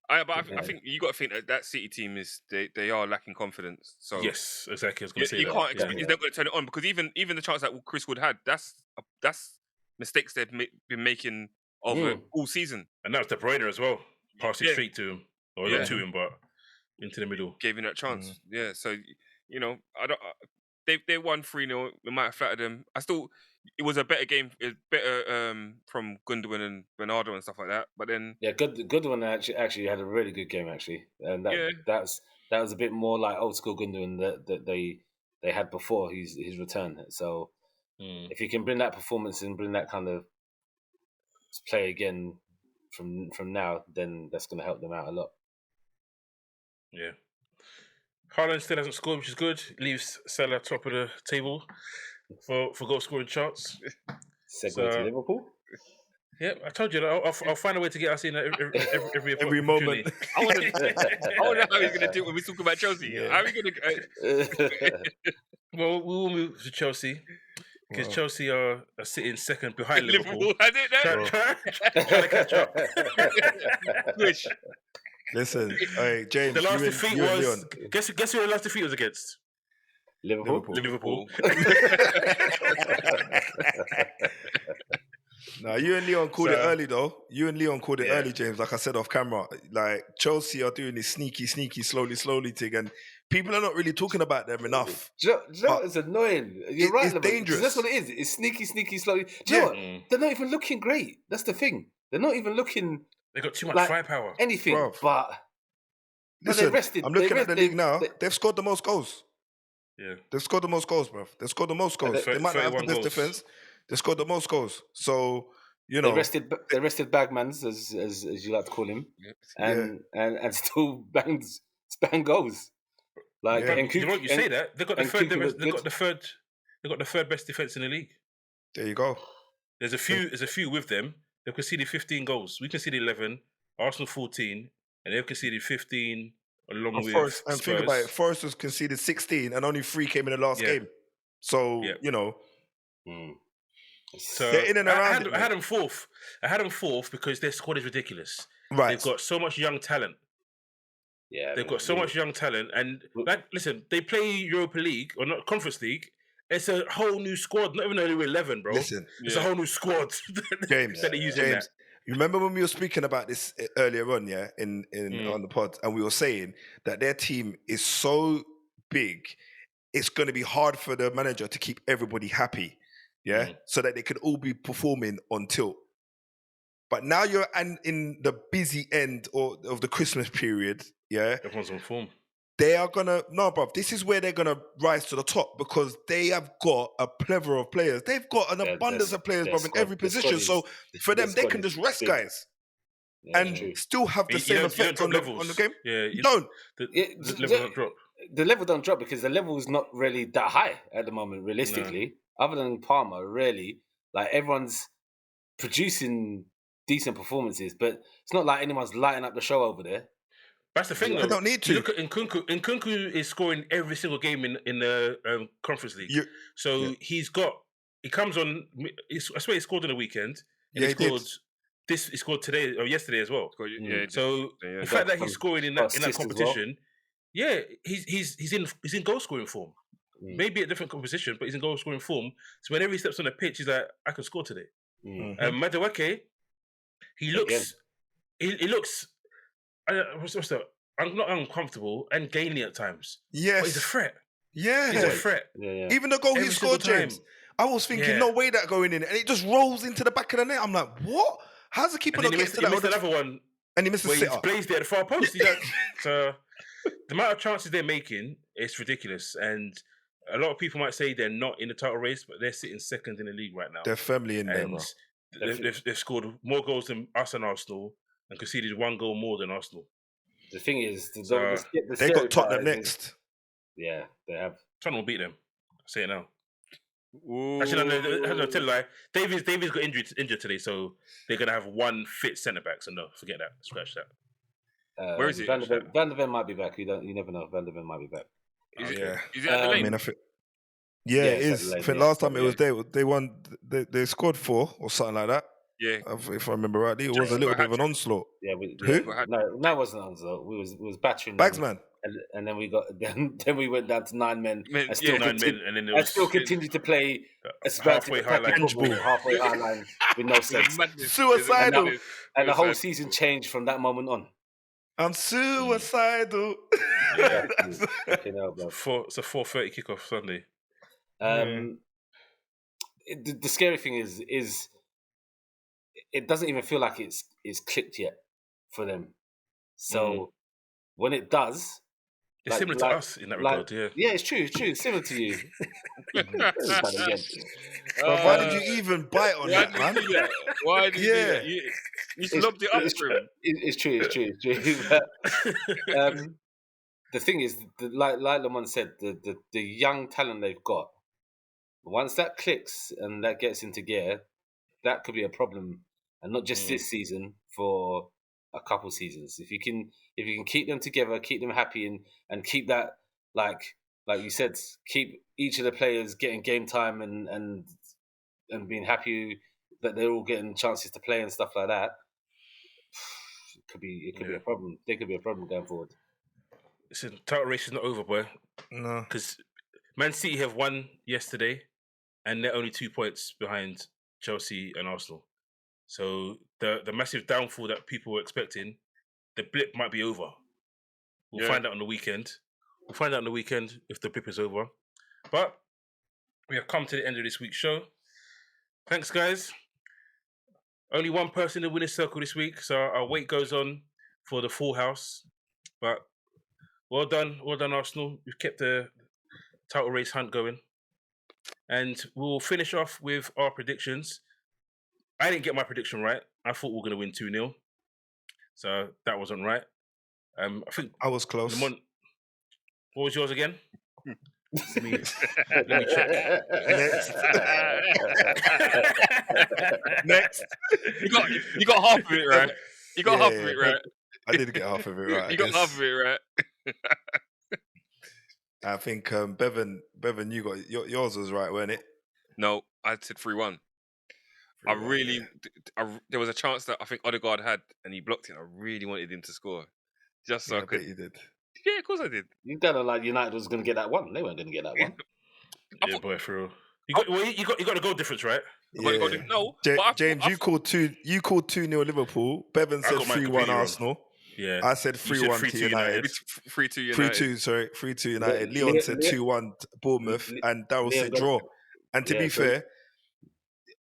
I think you got to think that City team is they are lacking confidence. So Yes, exactly. I was going to say you that. can't expect they're going to turn it on because even the chance that Chris Wood had, that's mistakes they've been making over all season. And that was De Bruyne as well. Passed it straight to him, or not to him, but into the middle. Gave him that chance. Yeah, so I don't. They won 3-0. It might have flattered them. It was a better game. It was better from Gundogan and Bernardo and stuff like that. But then Gundogan actually had a really good game actually, and that was a bit more like old school Gundogan that they had before his return. So if he can bring that performance and bring that kind of play again from now, then that's going to help them out a lot. Yeah. Haaland still hasn't scored, which is good. Leaves Salah top of the table for goal scoring charts. Segue to Liverpool. Yeah, I told you that I'll find a way to get us in every moment. I wonder how he's going to do it when we talk about Chelsea. Yeah. How are we going to? Well, we will move to Chelsea because Chelsea are sitting second behind Liverpool. Has it now? Trying to catch up. Wish. Listen, hey, James. The last defeat was. Leon. Guess who the last defeat was against? Liverpool. Now, you and Leon called it early, though. You and Leon called it early, James, like I said off camera. Like, Chelsea are doing this sneaky, slowly thing, and people are not really talking about them enough. It's annoying. You're right, it's dangerous. That's what it is. It's sneaky, slowly. Do you know what? They're not even looking great. That's the thing. They're not even looking... They got too much like firepower. Anything, Bruv. but Listen, they're rested. I'm looking at the league now. They've scored the most goals. Yeah. They've scored the most goals, bruv. They've scored the most goals. They might not have the best defense. They scored the most goals. So, you know, they rested Bagmans, as you like to call him, and still bang goals. Like, you say that they got the third best defense in the league. There you go. There's a few with them. They've conceded 15 goals. We conceded 11. Arsenal 14, and they've conceded 15 along with Forest. Spurs. And think about it. Forest has conceded 16, and only 3 came in the last game. So you know. So they're in and around. I had them fourth. I had them fourth because their squad is ridiculous. Right. They've got so much young talent. Yeah, they've got so much young talent, and listen, they play Europa League or not Conference League. It's a whole new squad. Not even only 11, bro. Listen, it's a whole new squad. James, that they're using James. that. You remember when we were speaking about this earlier on, in on the pod, and we were saying that their team is so big, it's going to be hard for the manager to keep everybody happy, so that they can all be performing on tilt. But now you're in the busy end of the Christmas period, everyone's on form. They are bruv, this is where they're gonna rise to the top because they have got a plethora of players. They've got an abundance of players, bruv, in every position. So for them, they can just rest guys and still have the same effect on the game. Yeah, you don't. The level don't drop. The level don't drop because the level is not really that high at the moment, realistically. No. Other than Palmer, really, like everyone's producing decent performances, but it's not like anyone's lighting up the show over there. That's the thing, though. They don't need to. Look at Nkunku. Nkunku is scoring every single game in the Conference League. He comes on. I swear he scored on the weekend. And he scored. He scored today or yesterday as well. The fact that he's scoring in that competition, he's in goal scoring form. Maybe a different composition, but he's in goal scoring form. So whenever he steps on the pitch, he's like, I can score today. Madueke, he looks. What's that? I'm not uncomfortable and gaining at times. Yes. But he's a threat. Yeah. He's a threat. Yeah. Even the goal he scored, James, I was thinking, no way that going in. And it just rolls into the back of the net. I'm like, what? How's the keeper not getting to that? He missed another one. And he missed a sitter. He blazed it at the far post. So the amount of chances they're making is ridiculous. And a lot of people might say they're not in the title race, but they're sitting second in the league right now. They're firmly in there, bro. They've scored more goals than us and Arsenal and conceded 1 goal more than Arsenal. The thing is, they got Tottenham next. Yeah, they have. Tottenham will beat them. I'll say it now. Ooh. Actually, no, tell a lie. Davies got injured today, so they're gonna have 1 fit centre back. So no, forget that. Scratch that. Where is it? Van der Ven might be back. You never know. Van der Ven might be back. Is it at the lane? It is. I think last time it was there. They won. They scored 4 or something like that. Yeah. If I remember rightly, it was a little bit of an onslaught. Yeah, Who? no, it wasn't Anzo. We was battering them. Bagsman. And then we got then we went down to 9 men Men, and still yeah. 9 men, and then there was still continued to play a halfway high line. halfway high line with no sense. Madness. Suicidal. Madness. And the whole Suicide. season changed from that moment on. I'm suicidal. Fucking hell, bro. It's a 4:30 kickoff Sunday. The scary thing is it doesn't even feel like it's clicked yet for them. So when it does, It's similar to us in that regard, yeah. Yeah, it's true. It's similar to you. But why did you even bite on that, man? Why did you do that? You just lobbed it up for him. It's true. But, the thing is, like Lamont said, the young talent they've got, once that clicks and that gets into gear, that could be a problem, and not just this season, for a couple seasons. If you can keep them together, keep them happy, and keep that like you said, keep each of the players getting game time and being happy that they're all getting chances to play and stuff like that. It could be a problem. There could be a problem going forward. Listen, title race is not over, boy. No. Because Man City have won yesterday, and they're only 2 points behind Chelsea and Arsenal. So the massive downfall that people were expecting, the blip might be over. We'll find out on the weekend. We'll find out on the weekend if the blip is over. But we have come to the end of this week's show. Thanks, guys. Only one person in the winner's circle this week, so our wait goes on for the full house. But well done, Arsenal. You've kept the title race hunt going. And we'll finish off with our predictions. I didn't get my prediction right. I thought we were going to win 2-0. So that wasn't right. I think I was close. Lamont, what was yours again? Let me check. Next. You got half of it right. You got half of it right. I did get half of it right. You got half of it right. I think Bevan, you got yours was right, weren't it? No, I said 3-1. There was a chance that I think Odegaard had, and he blocked it. I really wanted him to score, just so I could. I bet you did. Yeah, of course I did. You don't know, like United was going to get that one. They weren't going to get that one. Yeah, boy, for real. You got the goal difference, right? Yeah. No, James, you called 2-0 Liverpool. Bevan said 3-1 Arsenal. Yeah, I said 3-1 to United. 3-2 United. 3-2 United. Leon said 2-1 Bournemouth, and Darryl said draw. And to be fair,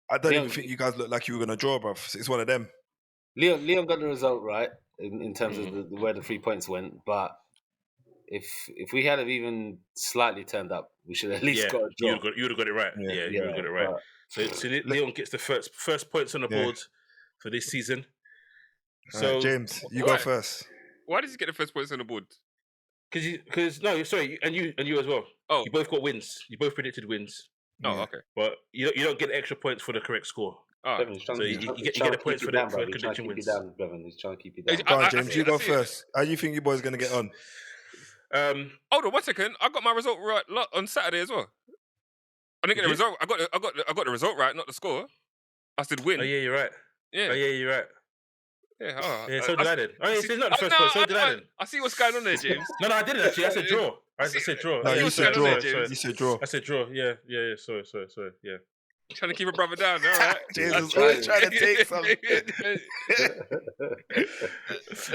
I don't even think you guys look like you were going to draw, bruv. It's one of them. Leon got the result right in terms of where the 3 points went, but if we had have even slightly turned up, we should at least got a draw. You would have got it right. Yeah, you would have got it right. So Leon gets the first points on the board for this season. So James, you go first. Why did you get the first points on the board? Because and you as well. Oh, you both got wins. You both predicted wins. Oh, okay. But you don't get extra points for the correct score. Oh. So you get the points for the prediction wins. He's trying to keep you down. Go on, James, you go first. How do you think you boys going to get on? Hold on 1 second. I got my result right on Saturday as well. I didn't get the result. I got the result right, not the score. I said win. Oh yeah, you're right. Yeah. Oh yeah, you're right. Yeah. Yeah. So did I then. Oh yeah, it's not the first point. So did I then. I see what's going on there, James. No, I didn't actually. I said draw. I said draw. No, you said draw. James. You said draw. I said draw. Yeah. Sorry. Yeah. Trying to keep a brother down, all right? James is always trying to take something.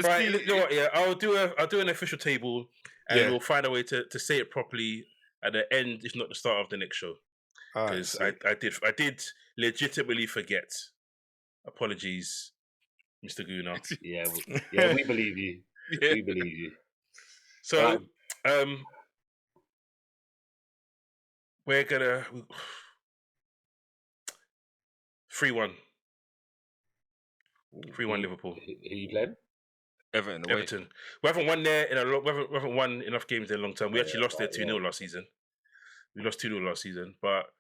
Right, you know what? Yeah, I'll do an official table, and we'll find a way to say it properly at the end, if not the start of the next show. Because I did legitimately forget. Apologies, Mr. Guna. Yeah, we believe you. Yeah. We believe you. So, we're gonna 3-1. 3-1 Liverpool. Who you playing? Everton. We haven't won there we haven't won enough games in a long time. We actually lost there 2-0 last season. We lost 2-0 last season, but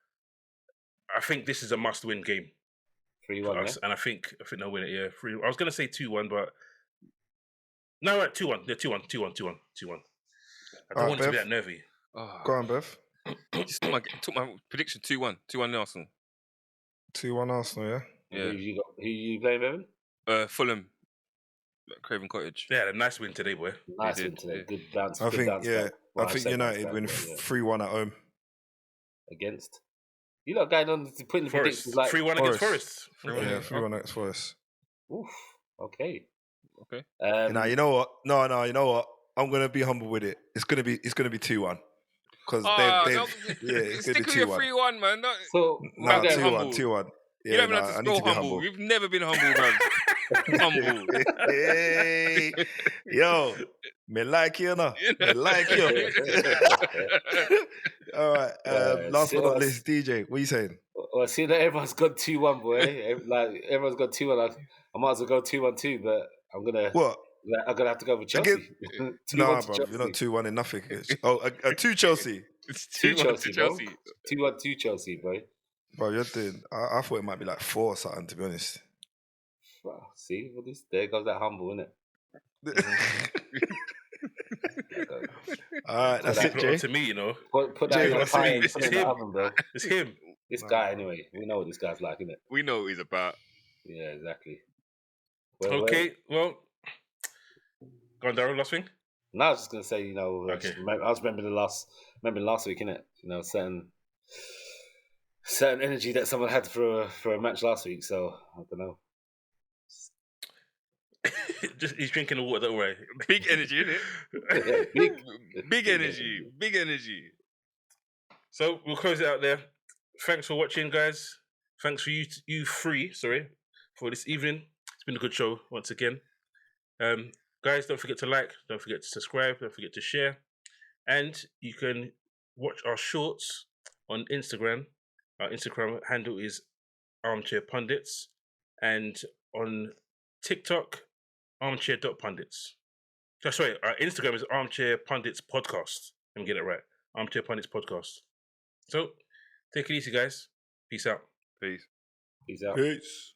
I think this is a must-win game. 3-1, and I think they'll win it. Yeah, 3. I was gonna say 2-1, but no, right, 2-1. Yeah, 2-1. I don't want to be that nervy. Go on, Bev. Just took my prediction 2-1 Arsenal. 2-1 Arsenal, yeah. Yeah. Who you playing, Evan? Fulham, Craven Cottage. They had a nice win today, boy. Nice did, win today. yeah. Good bounce. I good think, bounce yeah, back. I Well, think say bounce United back, win but yeah. 3-1 at home. Against. You lot going on to putting the predictions Forest. like 3-1 against Forest. 3-1 Yeah, against- 3-1 against Forest. Oof. Okay. Okay. Now you know what? No, you know what? I'm gonna be humble with it. It's gonna be 2-1 because they've it's stick gonna with be your 2-1. 3-1, man. So Nah, we're going 2-1, humble. 2-1. You Yeah, don't even have to I need to spell be humble. humble. You've never been humble, man. Humble. Hey, yo, me like you, no? Me like you. All right. Last but not least, DJ, what are you saying? Well, see that everyone's got 2-1, boy. Like everyone's got 2-1. I might as well go 2-1 too, but I'm gonna have to go with Chelsea. 2-1 Nah, to bro, Chelsea. you're not 2-1 in nothing. A 2 Chelsea. It's 2 2-1 Chelsea, to Chelsea. 2-1 to Chelsea, bro. Bro, you're doing. I thought it might be like 4 or something, to be honest. Wow, see, well, there goes that humble, innit? All right, that's it, Put it Jay. onto me, you know. Put that Jay, in the that's fire me. and It's put it in the him. oven, bro. It's him. This Nah. guy, anyway. We know what this guy's like, innit? We know what he's about. Yeah, exactly. Well, Okay, well, go on, Darryl, last thing. No, I was just gonna say, you know, Okay. I was remembering last week, innit? You know, certain energy that someone had for a match last week. So I don't know. Just he's drinking the water, don't worry. Big energy, innit? Big energy. Big energy. So we'll close it out there. Thanks for watching, guys. Thanks for you three, for this evening. It's been a good show once again. Guys, don't forget to like, don't forget to subscribe, don't forget to share. And you can watch our shorts on Instagram. Our Instagram handle is Armchair Pundits. And on TikTok, armchair.pundits. Sorry, our Instagram is Armchair Pundits Podcast. Let me get it right. Armchair Pundits Podcast. So, take it easy, guys. Peace out. Peace. Peace out. Peace.